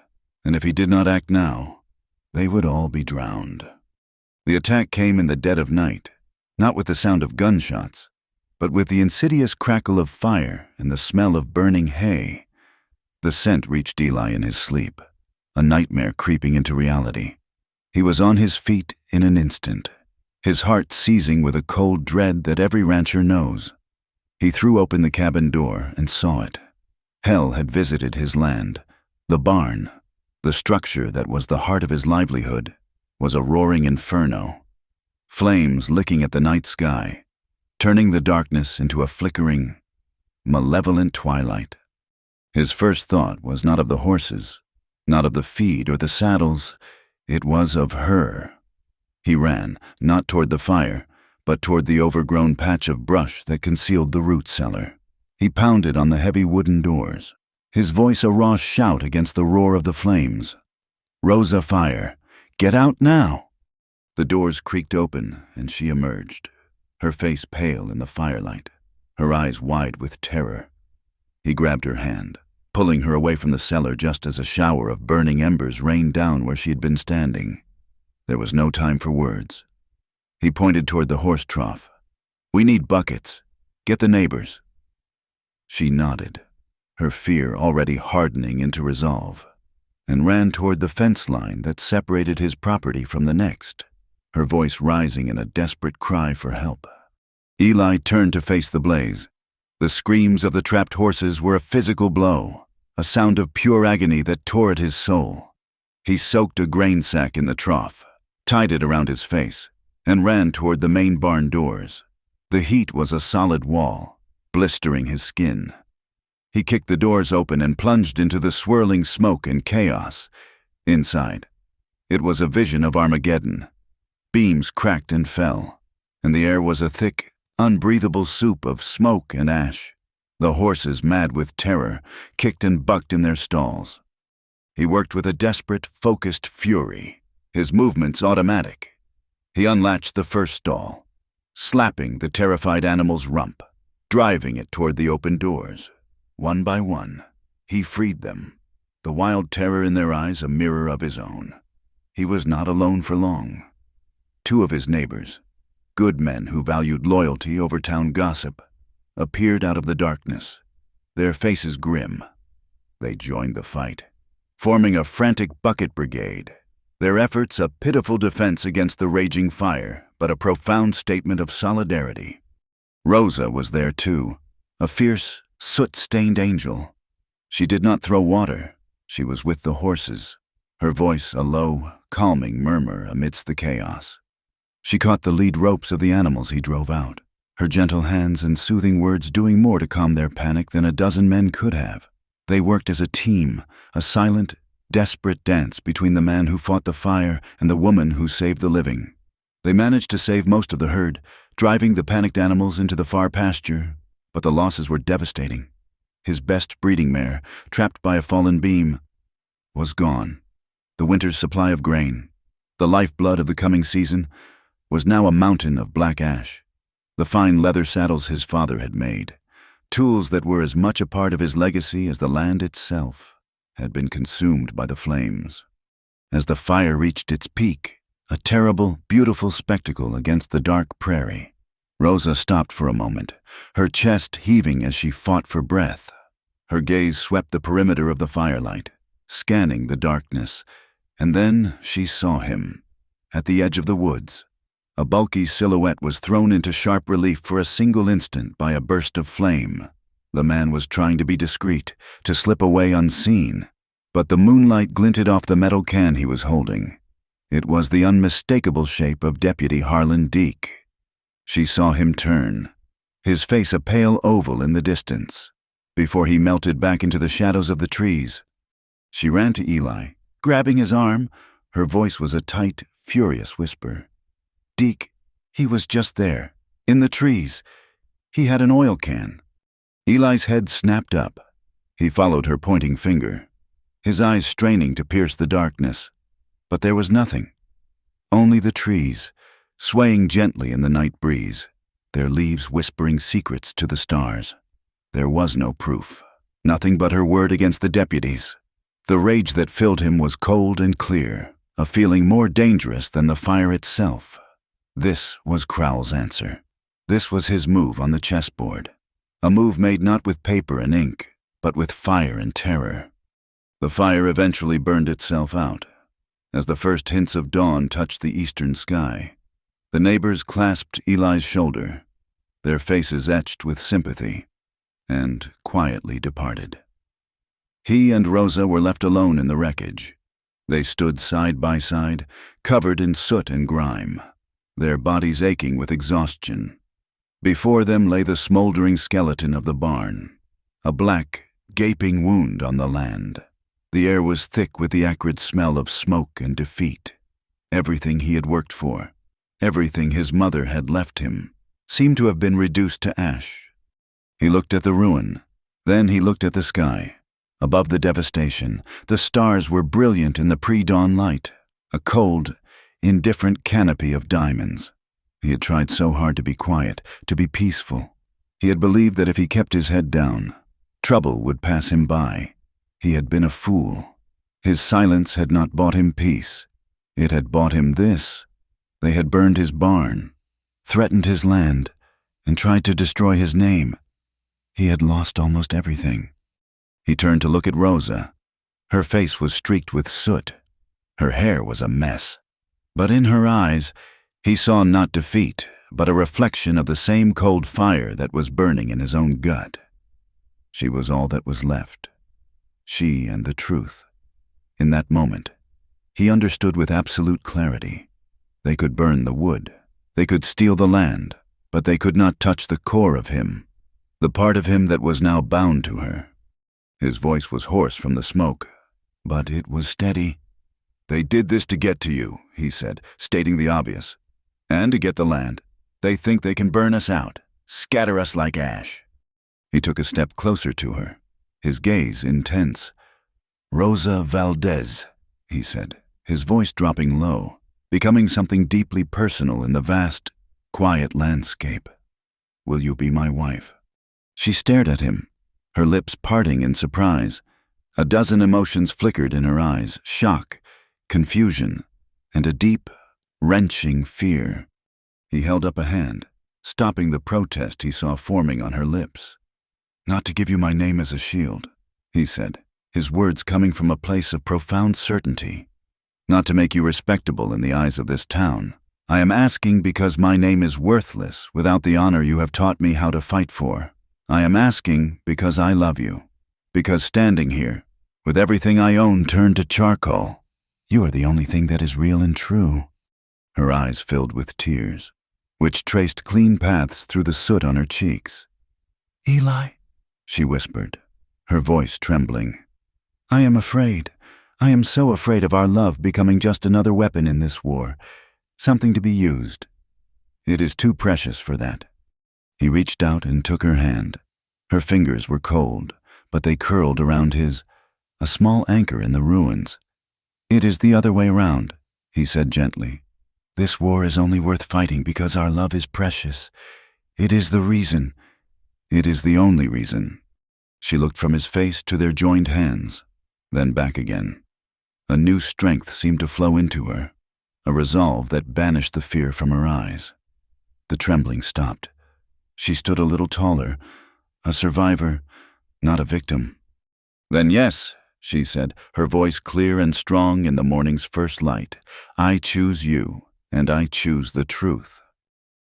and if he did not act now, they would all be drowned. The attack came in the dead of night, not with the sound of gunshots, but with the insidious crackle of fire and the smell of burning hay. The scent reached Eli in his sleep, a nightmare creeping into reality. He was on his feet in an instant, his heart seizing with a cold dread that every rancher knows. He threw open the cabin door and saw it. Hell had visited his land. The barn, the structure that was the heart of his livelihood, was a roaring inferno. Flames licking at the night sky, turning the darkness into a flickering, malevolent twilight. His first thought was not of the horses, not of the feed or the saddles. It was of her. He ran, not toward the fire, but toward the overgrown patch of brush that concealed the root cellar. He pounded on the heavy wooden doors, his voice a raw shout against the roar of the flames. "Rosa, fire! Get out now!" The doors creaked open, and she emerged, her face pale in the firelight, her eyes wide with terror. He grabbed her hand, pulling her away from the cellar just as a shower of burning embers rained down where she had been standing. There was no time for words. He pointed toward the horse trough. "We need buckets. Get the neighbors." She nodded, her fear already hardening into resolve, and ran toward the fence line that separated his property from the next, her voice rising in a desperate cry for help. Eli turned to face the blaze. The screams of the trapped horses were a physical blow, a sound of pure agony that tore at his soul. He soaked a grain sack in the trough, tied it around his face, and ran toward the main barn doors. The heat was a solid wall, blistering his skin. He kicked the doors open and plunged into the swirling smoke and chaos. Inside, it was a vision of Armageddon. Beams cracked and fell, and the air was a thick, unbreathable soup of smoke and ash. The horses, mad with terror, kicked and bucked in their stalls. He worked with a desperate, focused fury, his movements automatic. He unlatched the first stall, slapping the terrified animal's rump, driving it toward the open doors. One by one, he freed them, the wild terror in their eyes a mirror of his own. He was not alone for long. Two of his neighbors, good men who valued loyalty over town gossip, appeared out of the darkness, their faces grim. They joined the fight, forming a frantic bucket brigade, their efforts a pitiful defense against the raging fire, but a profound statement of solidarity. Rosa was there too, a fierce, soot-stained angel. She did not throw water. She was with the horses, her voice a low, calming murmur amidst the chaos. She caught the lead ropes of the animals he drove out, her gentle hands and soothing words doing more to calm their panic than a dozen men could have. They worked as a team, a silent, desperate dance between the man who fought the fire and the woman who saved the living. They managed to save most of the herd, driving the panicked animals into the far pasture, but the losses were devastating. His best breeding mare, trapped by a fallen beam, was gone. The winter's supply of grain, the lifeblood of the coming season, was now a mountain of black ash. The fine leather saddles his father had made, tools that were as much a part of his legacy as the land itself, had been consumed by the flames. As the fire reached its peak, a terrible, beautiful spectacle against the dark prairie, Rosa stopped for a moment, her chest heaving as she fought for breath. Her gaze swept the perimeter of the firelight, scanning the darkness, and then she saw him, at the edge of the woods. A bulky silhouette was thrown into sharp relief for a single instant by a burst of flame. The man was trying to be discreet, to slip away unseen, but the moonlight glinted off the metal can he was holding. It was the unmistakable shape of Deputy Harlan Deke. She saw him turn, his face a pale oval in the distance, before he melted back into the shadows of the trees. She ran to Eli, grabbing his arm. Her voice was a tight, furious whisper. "Deke, he was just there, in the trees. He had an oil can." Eli's head snapped up. He followed her pointing finger, his eyes straining to pierce the darkness. But there was nothing. Only the trees, swaying gently in the night breeze, their leaves whispering secrets to the stars. There was no proof, nothing but her word against the deputies. The rage that filled him was cold and clear, a feeling more dangerous than the fire itself. This was Crowell's answer. This was his move on the chessboard. A move made not with paper and ink, but with fire and terror. The fire eventually burned itself out. As the first hints of dawn touched the eastern sky, the neighbors clasped Eli's shoulder, their faces etched with sympathy, and quietly departed. He and Rosa were left alone in the wreckage. They stood side by side, covered in soot and grime, their bodies aching with exhaustion. Before them lay the smoldering skeleton of the barn, a black, gaping wound on the land. The air was thick with the acrid smell of smoke and defeat. Everything he had worked for, everything his mother had left him, seemed to have been reduced to ash. He looked at the ruin, then he looked at the sky. Above the devastation, the stars were brilliant in the pre-dawn light, a cold, indifferent canopy of diamonds. He had tried so hard to be quiet, to be peaceful. He had believed that if he kept his head down, trouble would pass him by. He had been a fool. His silence had not bought him peace. It had bought him this. They had burned his barn, threatened his land, and tried to destroy his name. He had lost almost everything. He turned to look at Rosa. Her face was streaked with soot. Her hair was a mess. But in her eyes, he saw not defeat, but a reflection of the same cold fire that was burning in his own gut. She was all that was left. She and the truth. In that moment, he understood with absolute clarity. They could burn the wood. They could steal the land, but they could not touch the core of him, the part of him that was now bound to her. His voice was hoarse from the smoke, but it was steady. "They did this to get to you," he said, stating the obvious. "And to get the land. They think they can burn us out, scatter us like ash." He took a step closer to her, his gaze intense. "Rosa Valdez," he said, his voice dropping low, becoming something deeply personal in the vast, quiet landscape. "Will you be my wife?" She stared at him, her lips parting in surprise. A dozen emotions flickered in her eyes, shock, confusion, and a deep, wrenching fear. He held up a hand, stopping the protest he saw forming on her lips. "Not to give you my name as a shield," he said, his words coming from a place of profound certainty. "Not to make you respectable in the eyes of this town. I am asking because my name is worthless without the honor you have taught me how to fight for. I am asking because I love you, because standing here, with everything I own turned to charcoal, you are the only thing that is real and true." Her eyes filled with tears, which traced clean paths through the soot on her cheeks. "Eli," she whispered, her voice trembling. "I am afraid. I am so afraid of our love becoming just another weapon in this war, something to be used. It is too precious for that." He reached out and took her hand. Her fingers were cold, but they curled around his, a small anchor in the ruins. "It is the other way around," he said gently. "This war is only worth fighting because our love is precious. It is the reason. It is the only reason." She looked from his face to their joined hands, then back again. A new strength seemed to flow into her, a resolve that banished the fear from her eyes. The trembling stopped. She stood a little taller, a survivor, not a victim. "Then yes," she said, her voice clear and strong in the morning's first light. "I choose you, and I choose the truth."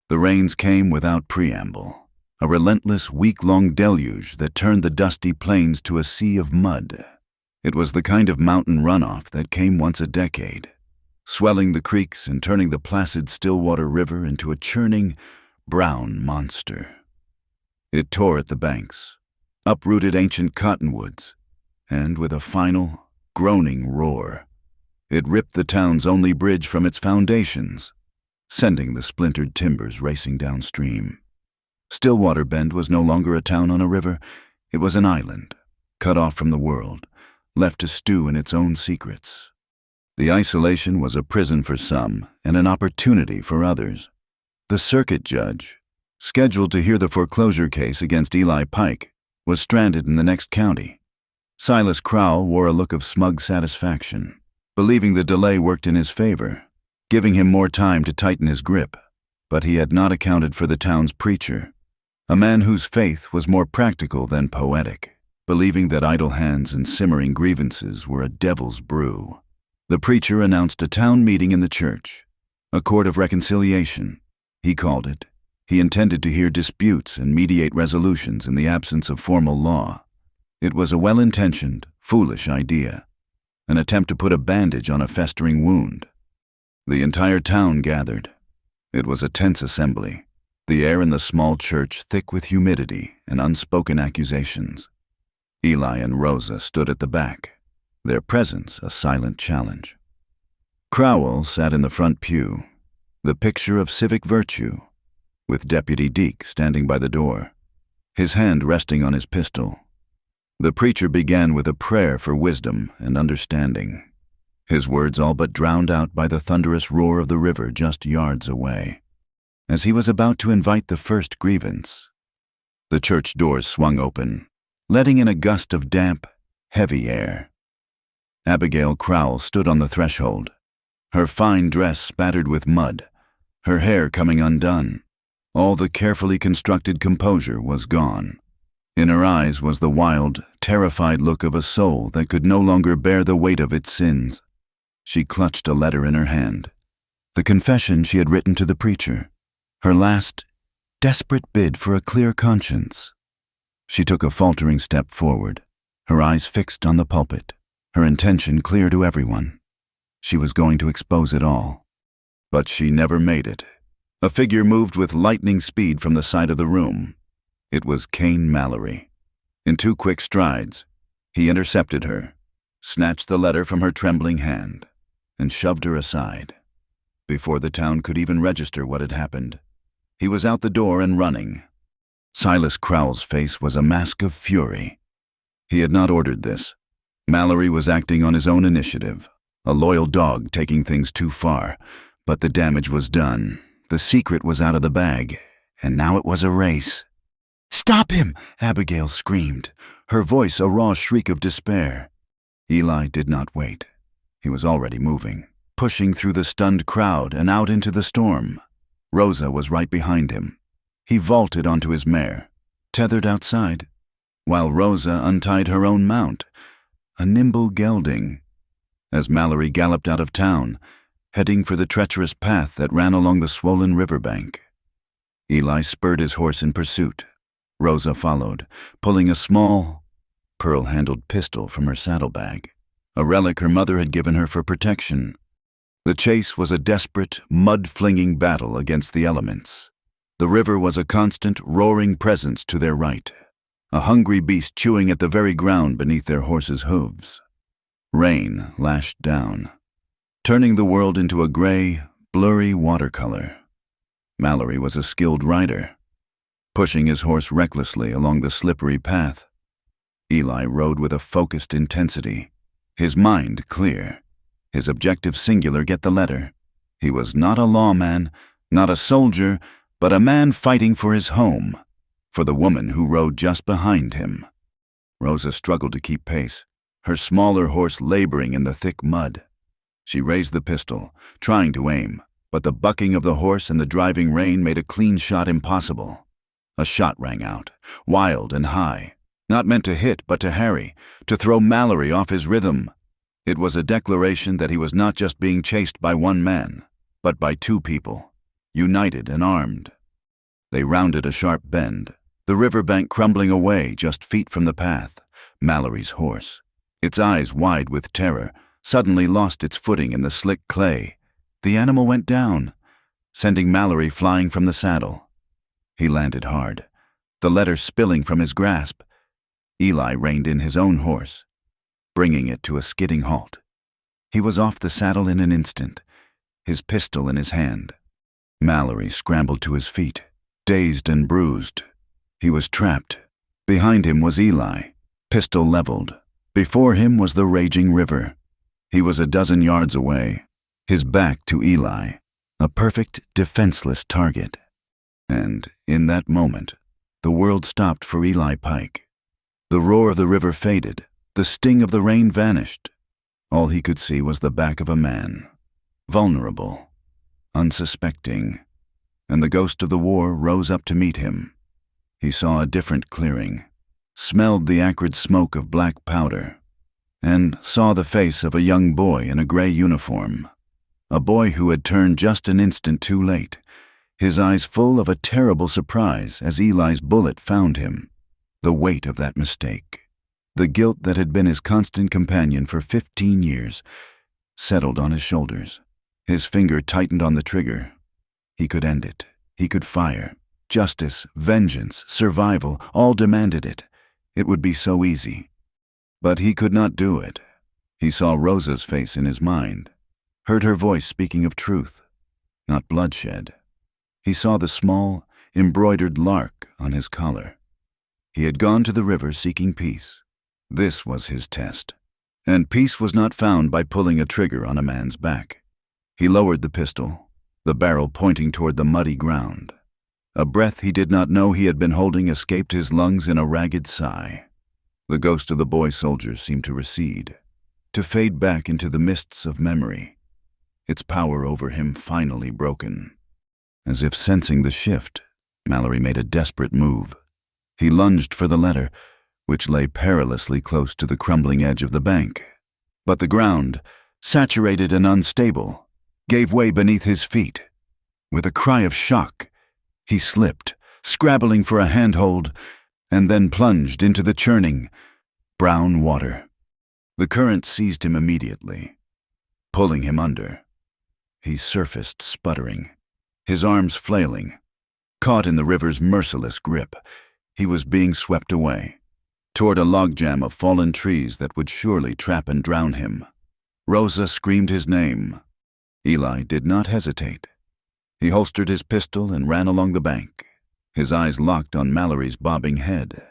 The rains came without preamble, a relentless week-long deluge that turned the dusty plains to a sea of mud. It was the kind of mountain runoff that came once a decade, swelling the creeks and turning the placid Stillwater River into a churning, brown monster. It tore at the banks, uprooted ancient cottonwoods, and with a final, groaning roar, it ripped the town's only bridge from its foundations, sending the splintered timbers racing downstream. Stillwater Bend was no longer a town on a river. It was an island, cut off from the world, left to stew in its own secrets. The isolation was a prison for some and an opportunity for others. The circuit judge, scheduled to hear the foreclosure case against Eli Pike, was stranded in the next county. Silas Crowell wore a look of smug satisfaction, believing the delay worked in his favor, giving him more time to tighten his grip. But he had not accounted for the town's preacher, a man whose faith was more practical than poetic, believing that idle hands and simmering grievances were a devil's brew. The preacher announced a town meeting in the church, a court of reconciliation, he called it. He intended to hear disputes and mediate resolutions in the absence of formal law. It was a well-intentioned, foolish idea, an attempt to put a bandage on a festering wound. The entire town gathered. It was a tense assembly, the air in the small church thick with humidity and unspoken accusations. Eli and Rosa stood at the back, their presence a silent challenge. Crowell sat in the front pew, the picture of civic virtue, with Deputy Deke standing by the door, his hand resting on his pistol. The preacher began with a prayer for wisdom and understanding, his words all but drowned out by the thunderous roar of the river just yards away. As he was about to invite the first grievance, the church doors swung open, letting in a gust of damp, heavy air. Abigail Crowell stood on the threshold, her fine dress spattered with mud, her hair coming undone. All the carefully constructed composure was gone. In her eyes was the wild, terrified look of a soul that could no longer bear the weight of its sins. She clutched a letter in her hand, the confession she had written to the preacher, her last, desperate bid for a clear conscience. She took a faltering step forward, her eyes fixed on the pulpit, her intention clear to everyone. She was going to expose it all. But she never made it. A figure moved with lightning speed from the side of the room. It was Cain Mallory. In 2 quick strides, he intercepted her, snatched the letter from her trembling hand, and shoved her aside. Before the town could even register what had happened, he was out the door and running. Silas Crowell's face was a mask of fury. He had not ordered this. Mallory was acting on his own initiative, a loyal dog taking things too far, but the damage was done. The secret was out of the bag, and now it was a race. "Stop him!" Abigail screamed, her voice a raw shriek of despair. Eli did not wait. He was already moving, pushing through the stunned crowd and out into the storm. Rosa was right behind him. He vaulted onto his mare, tethered outside, while Rosa untied her own mount, a nimble gelding. As Mallory galloped out of town, heading for the treacherous path that ran along the swollen riverbank, Eli spurred his horse in pursuit. Rosa followed, pulling a small, pearl-handled pistol from her saddlebag, a relic her mother had given her for protection. The chase was a desperate, mud-flinging battle against the elements. The river was a constant, roaring presence to their right, a hungry beast chewing at the very ground beneath their horses' hooves. Rain lashed down, turning the world into a gray, blurry watercolor. Mallory was a skilled rider, pushing his horse recklessly along the slippery path. Eli rode with a focused intensity, his mind clear, his objective singular: get the letter. He was not a lawman, not a soldier, but a man fighting for his home, for the woman who rode just behind him. Rosa struggled to keep pace, her smaller horse laboring in the thick mud. She raised the pistol, trying to aim, but the bucking of the horse and the driving rain made a clean shot impossible. A shot rang out, wild and high, not meant to hit but to harry, to throw Mallory off his rhythm. It was a declaration that he was not just being chased by one man, but by 2 people, united and armed. They rounded a sharp bend, the riverbank crumbling away just feet from the path. Mallory's horse, its eyes wide with terror, suddenly lost its footing in the slick clay. The animal went down, sending Mallory flying from the saddle. He landed hard, the letter spilling from his grasp. Eli reined in his own horse, bringing it to a skidding halt. He was off the saddle in an instant, his pistol in his hand. Mallory scrambled to his feet, dazed and bruised. He was trapped. Behind him was Eli, pistol leveled. Before him was the raging river. He was a dozen yards away, his back to Eli, a perfect, defenseless target. And in that moment, the world stopped for Eli Pike. The roar of the river faded. The sting of the rain vanished. All he could see was the back of a man, vulnerable, unsuspecting, and the ghost of the war rose up to meet him. He saw a different clearing, smelled the acrid smoke of black powder, and saw the face of a young boy in a gray uniform, a boy who had turned just an instant too late, his eyes full of a terrible surprise as Eli's bullet found him. The weight of that mistake, the guilt that had been his constant companion for 15 years, settled on his shoulders. His finger tightened on the trigger. He could end it. He could fire. Justice, vengeance, survival, all demanded it. It would be so easy. But he could not do it. He saw Rosa's face in his mind, heard her voice speaking of truth, not bloodshed. He saw the small, embroidered lark on his collar. He had gone to the river seeking peace. This was his test. And peace was not found by pulling a trigger on a man's back. He lowered the pistol, the barrel pointing toward the muddy ground. A breath he did not know he had been holding escaped his lungs in a ragged sigh. The ghost of the boy soldier seemed to recede, to fade back into the mists of memory, its power over him finally broken. As if sensing the shift, Mallory made a desperate move. He lunged for the letter, which lay perilously close to the crumbling edge of the bank. But the ground, saturated and unstable, gave way beneath his feet. With a cry of shock, he slipped, scrabbling for a handhold, and then plunged into the churning, brown water. The current seized him immediately, pulling him under. He surfaced sputtering, his arms flailing. Caught in the river's merciless grip, he was being swept away, toward a logjam of fallen trees that would surely trap and drown him. Rosa screamed his name. Eli did not hesitate. He holstered his pistol and ran along the bank, his eyes locked on Mallory's bobbing head.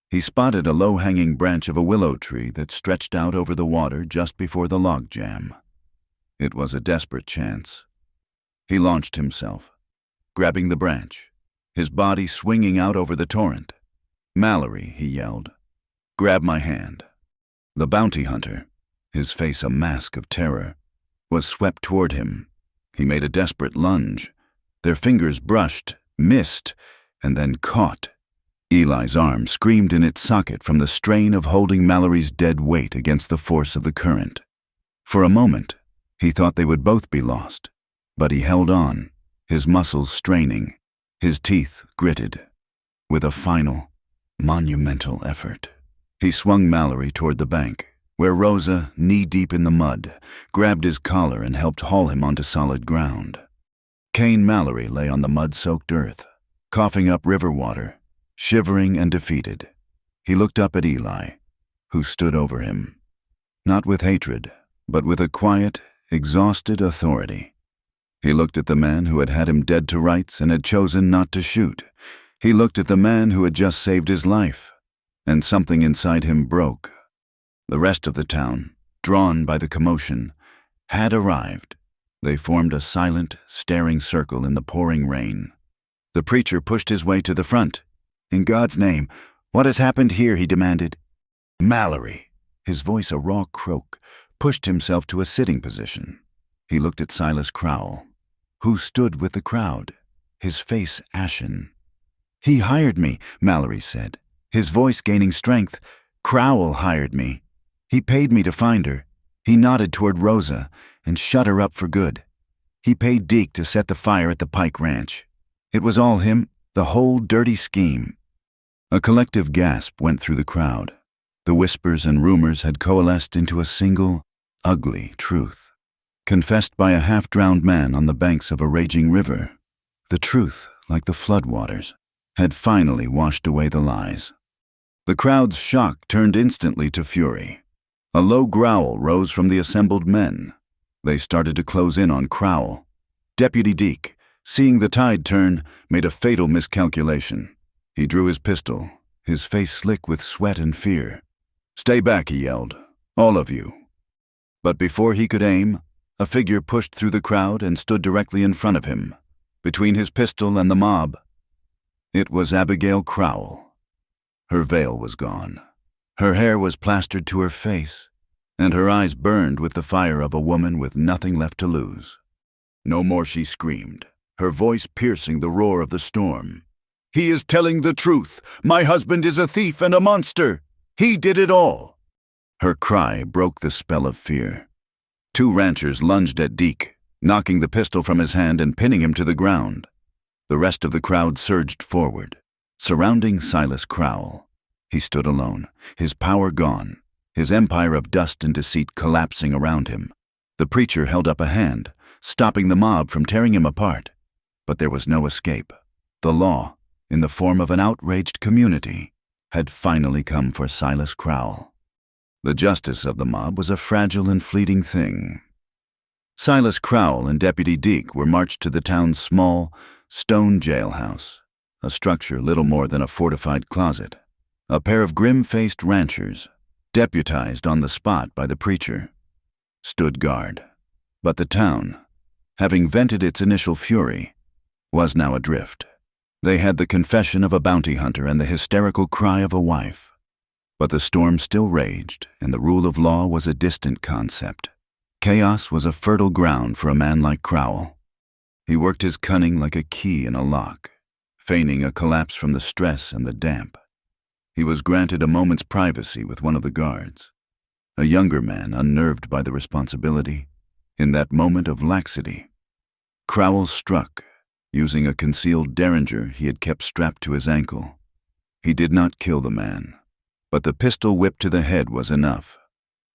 He spotted a low-hanging branch of a willow tree that stretched out over the water just before the logjam. It was a desperate chance. He launched himself, grabbing the branch, his body swinging out over the torrent. "Mallory," he yelled, "grab my hand." The bounty hunter, his face a mask of terror, was swept toward him. He made a desperate lunge. Their fingers brushed, missed, and then caught. Eli's arm screamed in its socket from the strain of holding Mallory's dead weight against the force of the current. For a moment, he thought they would both be lost, but he held on, his muscles straining, his teeth gritted. With a final, monumental effort, he swung Mallory toward the bank, where Rosa, knee-deep in the mud, grabbed his collar and helped haul him onto solid ground. Kane Mallory lay on the mud-soaked earth, coughing up river water, shivering and defeated. He looked up at Eli, who stood over him, not with hatred, but with a quiet, exhausted authority. He looked at the man who had him dead to rights and had chosen not to shoot. He looked at the man who had just saved his life, and something inside him broke. The rest of the town, drawn by the commotion, had arrived. They formed a silent, staring circle in the pouring rain. The preacher pushed his way to the front. "In God's name, what has happened here?" he demanded. Mallory, his voice a raw croak, pushed himself to a sitting position. He looked at Silas Crowell, who stood with the crowd, his face ashen. "He hired me," Mallory said, his voice gaining strength. "Crowell hired me. He paid me to find her." He nodded toward Rosa and shut her up for good. "He paid Deke to set the fire at the Pike Ranch. It was all him, the whole dirty scheme." A collective gasp went through the crowd. The whispers and rumors had coalesced into a single, ugly truth, confessed by a half-drowned man on the banks of a raging river. The truth, like the floodwaters, had finally washed away the lies. The crowd's shock turned instantly to fury. A low growl rose from the assembled men. They started to close in on Crowell. "Deputy Deke, seeing the tide turn, made a fatal miscalculation. He drew his pistol, his face slick with sweat and fear. "Stay back," he yelled. "All of you." But before he could aim, a figure pushed through the crowd and stood directly in front of him, between his pistol and the mob. It was Abigail Crowell. Her veil was gone. Her hair was plastered to her face, and her eyes burned with the fire of a woman with nothing left to lose. "No more," she screamed, her voice piercing the roar of the storm. "He is telling the truth. My husband is a thief and a monster. He did it all." Her cry broke the spell of fear. Two ranchers lunged at Deke, knocking the pistol from his hand and pinning him to the ground. The rest of the crowd surged forward, surrounding Silas Crowell. He stood alone, his power gone, his empire of dust and deceit collapsing around him. The preacher held up a hand, stopping the mob from tearing him apart. But there was no escape. The law, in the form of an outraged community, had finally come for Silas Crowell. The justice of the mob was a fragile and fleeting thing. Silas Crowell and Deputy Deke were marched to the town's small, stone jailhouse, a structure little more than a fortified closet. A pair of grim-faced ranchers, deputized on the spot by the preacher, stood guard. But the town, having vented its initial fury, was now adrift. They had the confession of a bounty hunter and the hysterical cry of a wife. But the storm still raged, and the rule of law was a distant concept. Chaos was a fertile ground for a man like Crowell. He worked his cunning like a key in a lock, feigning a collapse from the stress and the damp. He was granted a moment's privacy with one of the guards, a younger man unnerved by the responsibility. In that moment of laxity, Crowell struck, using a concealed derringer he had kept strapped to his ankle. He did not kill the man, but the pistol whip to the head was enough.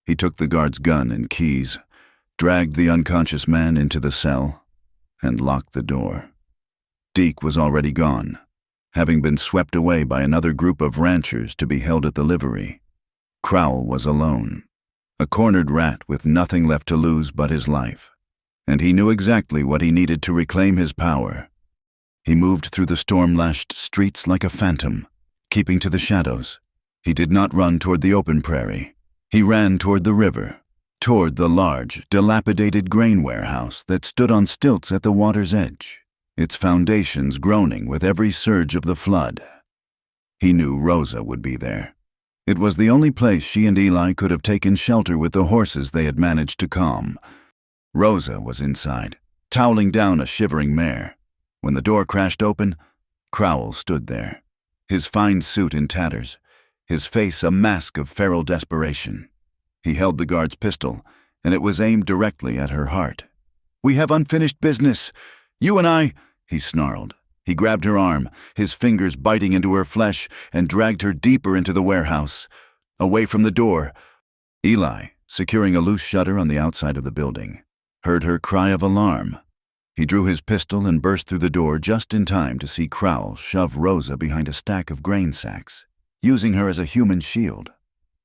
He took the guard's gun and keys, dragged the unconscious man into the cell, and locked the door. Deke was already gone, having been swept away by another group of ranchers to be held at the livery. Crowell was alone, a cornered rat with nothing left to lose but his life, and he knew exactly what he needed to reclaim his power. He moved through the storm-lashed streets like a phantom, keeping to the shadows. He did not run toward the open prairie. He ran toward the river, toward the large, dilapidated grain warehouse that stood on stilts at the water's edge, its foundations groaning with every surge of the flood. He knew Rosa would be there. It was the only place she and Eli could have taken shelter with the horses they had managed to calm. Rosa was inside, toweling down a shivering mare. When the door crashed open, Crowell stood there, his fine suit in tatters, his face a mask of feral desperation. He held the guard's pistol, and it was aimed directly at her heart. "We have unfinished business. You and I," he snarled. He grabbed her arm, his fingers biting into her flesh, and dragged her deeper into the warehouse, away from the door. Eli, securing a loose shutter on the outside of the building, heard her cry of alarm. He drew his pistol and burst through the door just in time to see Crowell shove Rosa behind a stack of grain sacks, using her as a human shield.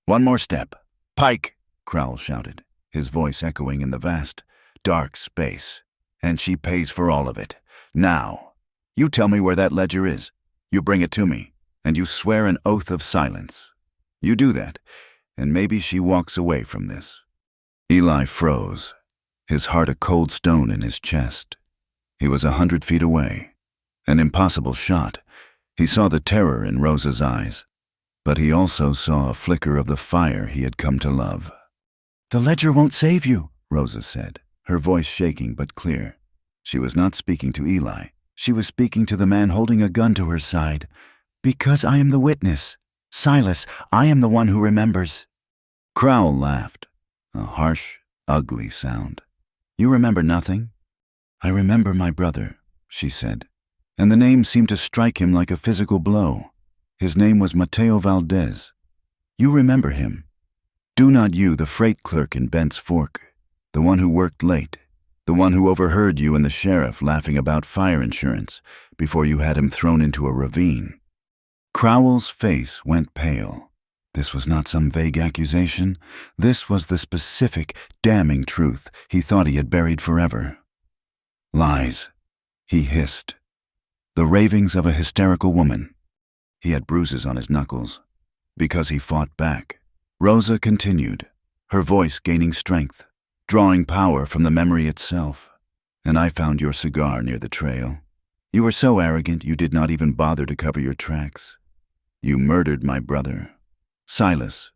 "One more step. Pike!" Crowell shouted, his voice echoing in the vast, dark space. "And she pays for all of it. Now, you tell me where that ledger is. You bring it to me, and you swear an oath of silence. You do that, and maybe she walks away from this." Eli froze, his heart a cold stone in his chest. He was 100 feet away. An impossible shot. He saw the terror in Rosa's eyes, but he also saw a flicker of the fire he had come to love. "The ledger won't save you," Rosa said, her voice shaking but clear. She was not speaking to Eli. She was speaking to the man holding a gun to her side. "Because I am the witness. Silas, I am the one who remembers." Crowell laughed, a harsh, ugly sound. "You remember nothing?" "I remember my brother," she said, and the name seemed to strike him like a physical blow. His name was Mateo Valdez. "You remember him. Do not you, the freight clerk in Bent's Fork, the one who worked late, the one who overheard you and the sheriff laughing about fire insurance before you had him thrown into a ravine?" Crowell's face went pale. This was not some vague accusation. This was the specific, damning truth he thought he had buried forever. Lies. He hissed. The ravings of a hysterical woman. He had bruises on his knuckles. Because he fought back. Rosa continued, her voice gaining strength, drawing power from the memory itself. And I found your cigar near the trail. You were so arrogant you did not even bother to cover your tracks. You murdered my brother. Silas,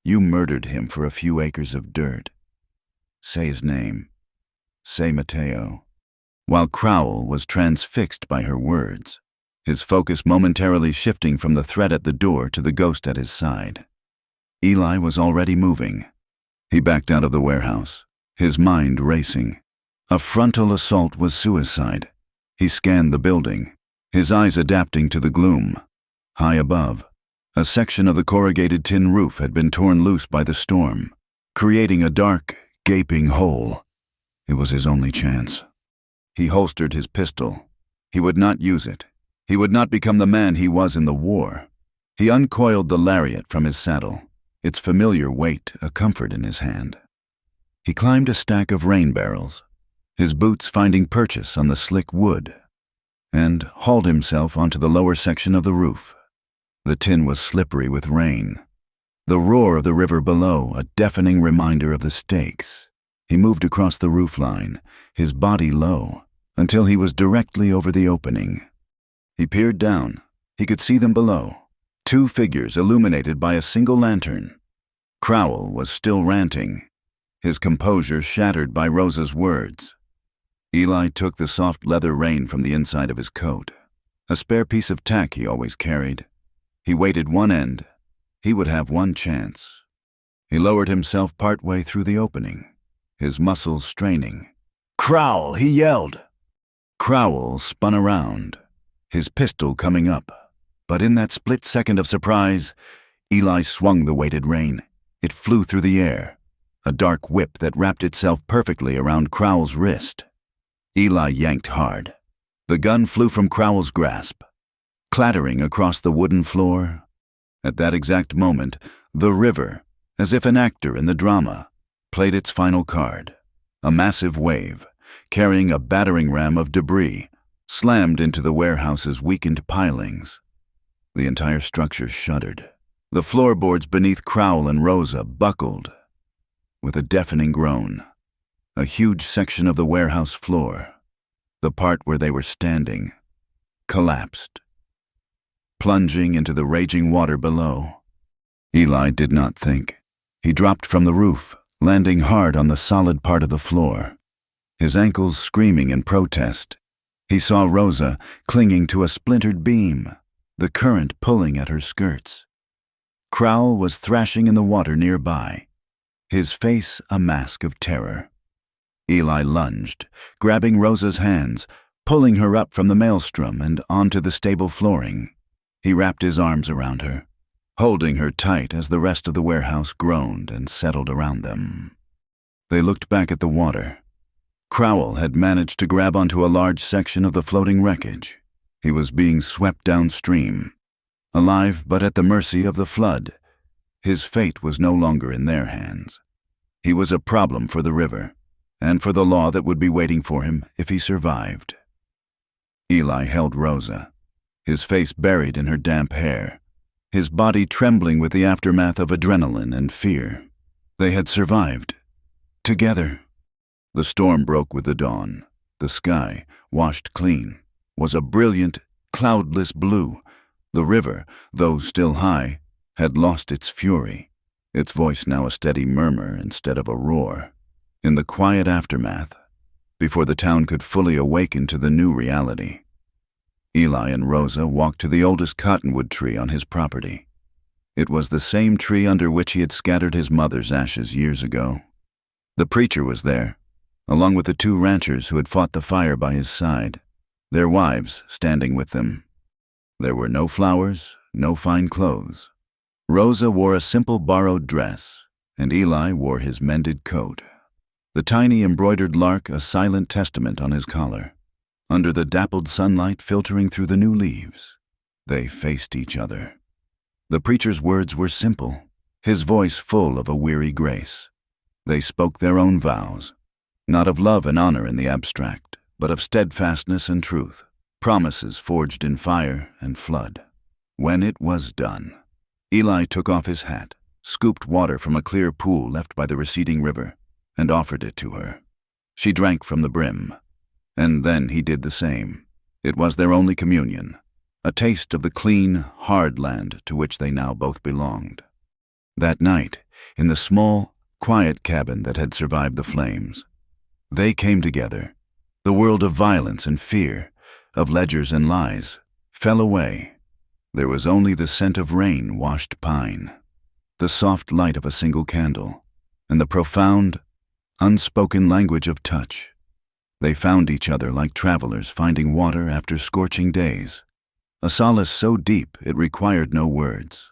you murdered him for a few acres of dirt. Say his name. Say Mateo. While Crowell was transfixed by her words, his focus momentarily shifting from the threat at the door to the ghost at his side. Eli was already moving. He backed out of the warehouse, his mind racing. A frontal assault was suicide. He scanned the building, his eyes adapting to the gloom. High above, a section of the corrugated tin roof had been torn loose by the storm, creating a dark, gaping hole. It was his only chance. He holstered his pistol. He would not use it. He would not become the man he was in the war. He uncoiled the lariat from his saddle, its familiar weight a comfort in his hand. He climbed a stack of rain barrels, his boots finding purchase on the slick wood, and hauled himself onto the lower section of the roof. The tin was slippery with rain. The roar of the river below, a deafening reminder of the stakes. He moved across the roofline, his body low, until he was directly over the opening. He peered down. He could see them below, two figures illuminated by a single lantern. Crowell was still ranting, his composure shattered by Rosa's words. Eli took the soft leather rein from the inside of his coat, a spare piece of tack he always carried. He weighted one end. He would have one chance. He lowered himself partway through the opening, his muscles straining. "Crowell!" he yelled. Crowell spun around, his pistol coming up. But in that split second of surprise, Eli swung the weighted rein. It flew through the air, a dark whip that wrapped itself perfectly around Crowell's wrist. Eli yanked hard. The gun flew from Crowell's grasp, clattering across the wooden floor. At that exact moment, the river, as if an actor in the drama, played its final card. A massive wave, carrying a battering ram of debris, slammed into the warehouse's weakened pilings. The entire structure shuddered. The floorboards beneath Crowell and Rosa buckled. With a deafening groan, a huge section of the warehouse floor, the part where they were standing, collapsed, plunging into the raging water below. Eli did not think. He dropped from the roof, landing hard on the solid part of the floor, his ankles screaming in protest. He saw Rosa clinging to a splintered beam, the current pulling at her skirts. Crowell was thrashing in the water nearby, his face a mask of terror. Eli lunged, grabbing Rosa's hands, pulling her up from the maelstrom and onto the stable flooring. He wrapped his arms around her, holding her tight as the rest of the warehouse groaned and settled around them. They looked back at the water. Crowell had managed to grab onto a large section of the floating wreckage. He was being swept downstream, alive but at the mercy of the flood. His fate was no longer in their hands. He was a problem for the river, and for the law that would be waiting for him if he survived. Eli held Rosa, his face buried in her damp hair, his body trembling with the aftermath of adrenaline and fear. They had survived, together. The storm broke with the dawn. The sky, washed clean, was a brilliant, cloudless blue. The river, though still high, had lost its fury, its voice now a steady murmur instead of a roar. In the quiet aftermath, before the town could fully awaken to the new reality, Eli and Rosa walked to the oldest cottonwood tree on his property. It was the same tree under which he had scattered his mother's ashes years ago. The preacher was there, along with the two ranchers who had fought the fire by his side, their wives standing with them. There were no flowers, no fine clothes. Rosa wore a simple borrowed dress, and Eli wore his mended coat, the tiny embroidered lark a silent testament on his collar. Under the dappled sunlight filtering through the new leaves, they faced each other. The preacher's words were simple, his voice full of a weary grace. They spoke their own vows, not of love and honor in the abstract, but of steadfastness and truth, promises forged in fire and flood. When it was done, Eli took off his hat, scooped water from a clear pool left by the receding river, and offered it to her. She drank from the brim, and then he did the same. It was their only communion, a taste of the clean, hard land to which they now both belonged. That night, in the small, quiet cabin that had survived the flames, they came together. The world of violence and fear, of ledgers and lies, fell away. There was only the scent of rain-washed pine, the soft light of a single candle, and the profound, unspoken language of touch. They found each other like travelers finding water after scorching days, a solace so deep it required no words.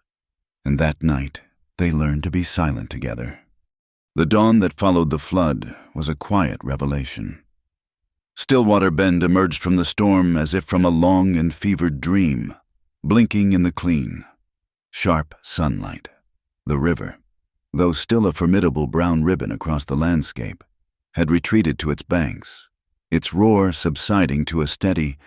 And that night, they learned to be silent together. The dawn that followed the flood was a quiet revelation. Stillwater Bend emerged from the storm as if from a long and fevered dream, blinking in the clean, sharp sunlight. The river, though still a formidable brown ribbon across the landscape, had retreated to its banks, its roar subsiding to a steady,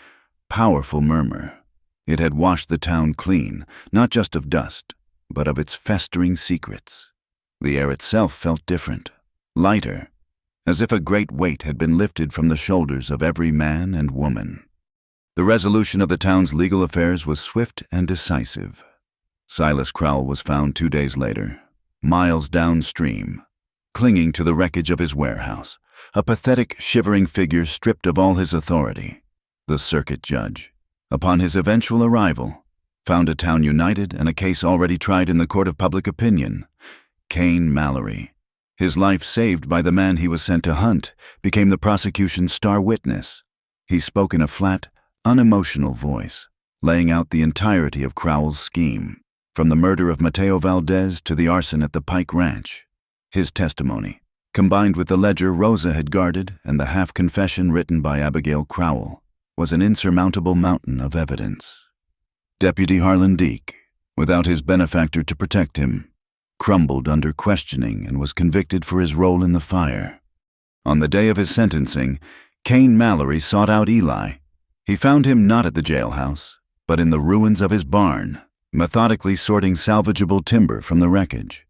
powerful murmur. It had washed the town clean, not just of dust, but of its festering secrets. The air itself felt different, lighter, as if a great weight had been lifted from the shoulders of every man and woman. The resolution of the town's legal affairs was swift and decisive. Silas Crowell was found 2 days later, miles downstream, clinging to the wreckage of his warehouse, a pathetic, shivering figure stripped of all his authority. The circuit judge, upon his eventual arrival, found a town united and a case already tried in the court of public opinion. Cain Mallory, his life saved by the man he was sent to hunt, became the prosecution's star witness. He spoke in a flat, unemotional voice, laying out the entirety of Crowell's scheme, from the murder of Mateo Valdez to the arson at the Pike Ranch. His testimony, combined with the ledger Rosa had guarded and the half-confession written by Abigail Crowell, was an insurmountable mountain of evidence. Deputy Harlan Deek, without his benefactor to protect him, crumbled under questioning and was convicted for his role in the fire. On the day of his sentencing, Cain Mallory sought out Eli. He found him not at the jailhouse, but in the ruins of his barn, methodically sorting salvageable timber from the wreckage.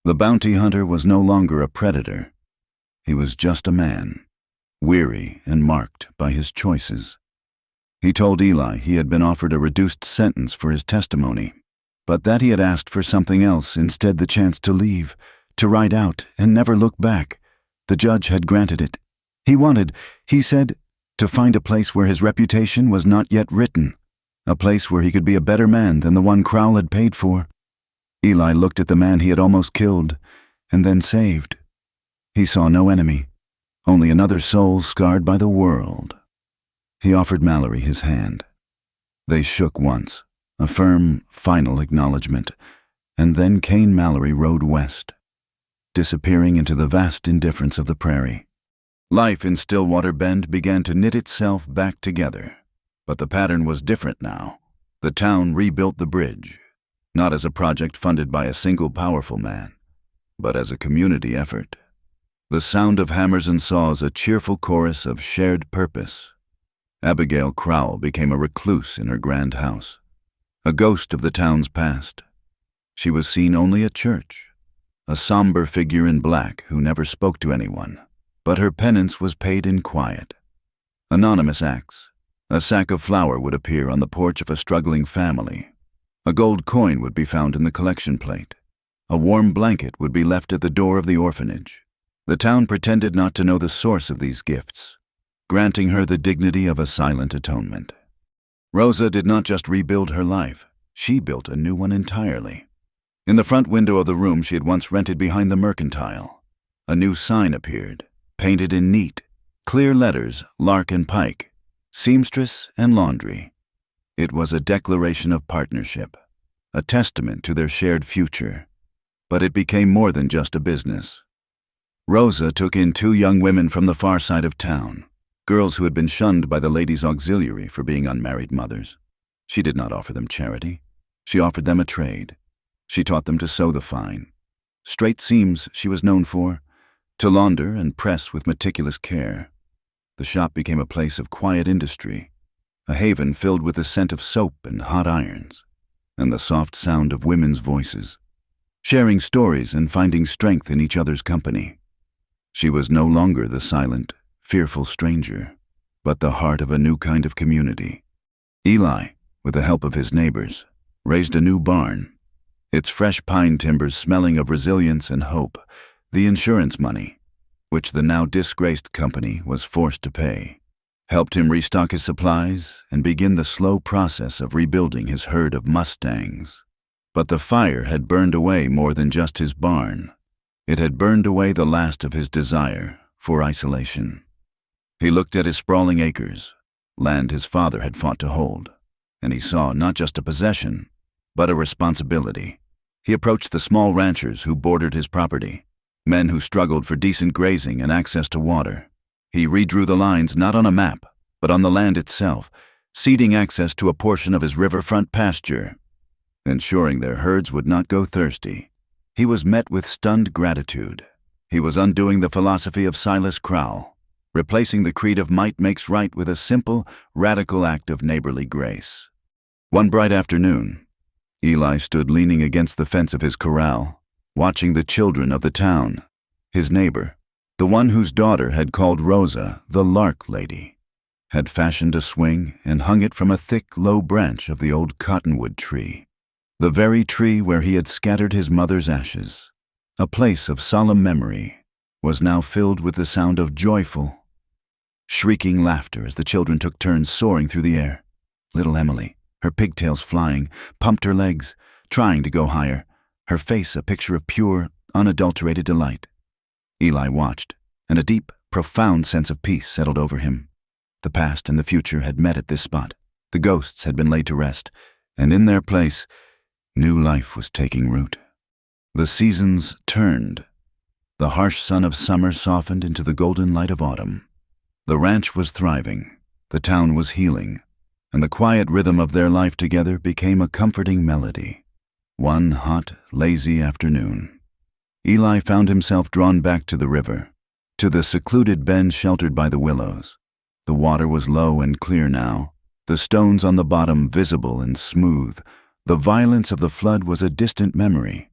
The bounty hunter was no longer a predator. He was just a man, weary and marked by his choices. He told Eli he had been offered a reduced sentence for his testimony, but that he had asked for something else, instead the chance to leave, to ride out and never look back. The judge had granted it. He wanted, he said, to find a place where his reputation was not yet written, a place where he could be a better man than the one Crowell had paid for. Eli looked at the man he had almost killed, and then saved. He saw no enemy, only another soul scarred by the world. He offered Mallory his hand. They shook once, a firm, final acknowledgement, and then Cain Mallory rode west, disappearing into the vast indifference of the prairie. Life in Stillwater Bend began to knit itself back together, but the pattern was different now. The town rebuilt the bridge, not as a project funded by a single powerful man, but as a community effort. The sound of hammers and saws a cheerful chorus of shared purpose. Abigail Crowell became a recluse in her grand house, a ghost of the town's past. She was seen only at church, a somber figure in black who never spoke to anyone, but her penance was paid in quiet. Anonymous acts. A sack of flour would appear on the porch of a struggling family. A gold coin would be found in the collection plate. A warm blanket would be left at the door of the orphanage. The town pretended not to know the source of these gifts, granting her the dignity of a silent atonement. Rosa did not just rebuild her life, she built a new one entirely. In the front window of the room she had once rented behind the mercantile, a new sign appeared, painted in neat, clear letters, Lark and Pike, seamstress and laundry. It was a declaration of partnership, a testament to their shared future. But it became more than just a business. Rosa took in 2 young women from the far side of town, girls who had been shunned by the ladies' auxiliary for being unmarried mothers. She did not offer them charity. She offered them a trade. She taught them to sew the fine. Straight seams she was known for, to launder and press with meticulous care. The shop became a place of quiet industry, a haven filled with the scent of soap and hot irons, and the soft sound of women's voices, sharing stories and finding strength in each other's company. She was no longer the silent, fearful stranger, but the heart of a new kind of community. Eli, with the help of his neighbors, raised a new barn, its fresh pine timbers smelling of resilience and hope, the insurance money, which the now disgraced company was forced to pay, helped him restock his supplies and begin the slow process of rebuilding his herd of Mustangs. But the fire had burned away more than just his barn. It had burned away the last of his desire for isolation. He looked at his sprawling acres, land his father had fought to hold, and he saw not just a possession, but a responsibility. He approached the small ranchers who bordered his property, men who struggled for decent grazing and access to water. He redrew the lines not on a map, but on the land itself, ceding access to a portion of his riverfront pasture, ensuring their herds would not go thirsty. He was met with stunned gratitude. He was undoing the philosophy of Silas Crowell, replacing the creed of might makes right with a simple, radical act of neighborly grace. One bright afternoon, Eli stood leaning against the fence of his corral, watching the children of the town. His neighbor, the one whose daughter had called Rosa the Lark Lady, had fashioned a swing and hung it from a thick, low branch of the old cottonwood tree, the very tree where he had scattered his mother's ashes. A place of solemn memory was now filled with the sound of joyful, shrieking laughter as the children took turns soaring through the air. Little Emily, her pigtails flying, pumped her legs, trying to go higher, her face a picture of pure, unadulterated delight. Eli watched, and a deep, profound sense of peace settled over him. The past and the future had met at this spot. The ghosts had been laid to rest, and in their place, new life was taking root. The seasons turned. The harsh sun of summer softened into the golden light of autumn. The ranch was thriving, the town was healing, and the quiet rhythm of their life together became a comforting melody. One hot, lazy afternoon, Eli found himself drawn back to the river, to the secluded bend sheltered by the willows. The water was low and clear now, the stones on the bottom visible and smooth. The violence of the flood was a distant memory.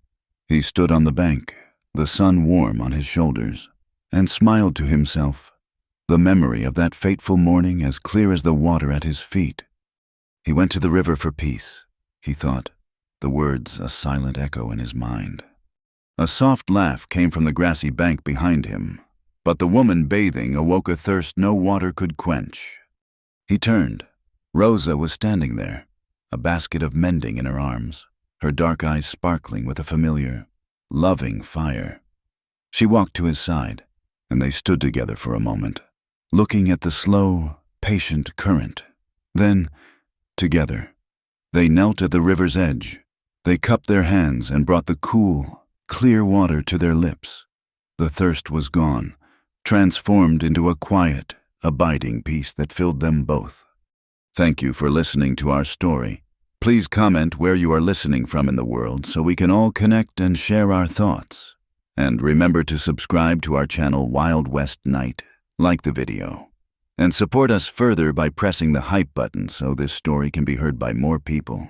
He stood on the bank, the sun warm on his shoulders, and smiled to himself, the memory of that fateful morning as clear as the water at his feet. He went to the river for peace, he thought, the words a silent echo in his mind. A soft laugh came from the grassy bank behind him, but the woman bathing awoke a thirst no water could quench. He turned. Rosa was standing there, a basket of mending in her arms, her dark eyes sparkling with a familiar, loving fire. She walked to his side, and they stood together for a moment, looking at the slow, patient current. Then, together, they knelt at the river's edge. They cupped their hands and brought the cool, clear water to their lips. The thirst was gone, transformed into a quiet, abiding peace that filled them both. Thank you for listening to our story. Please comment where you are listening from in the world so we can all connect and share our thoughts. And remember to subscribe to our channel Wild West Night, like the video, and support us further by pressing the hype button so this story can be heard by more people.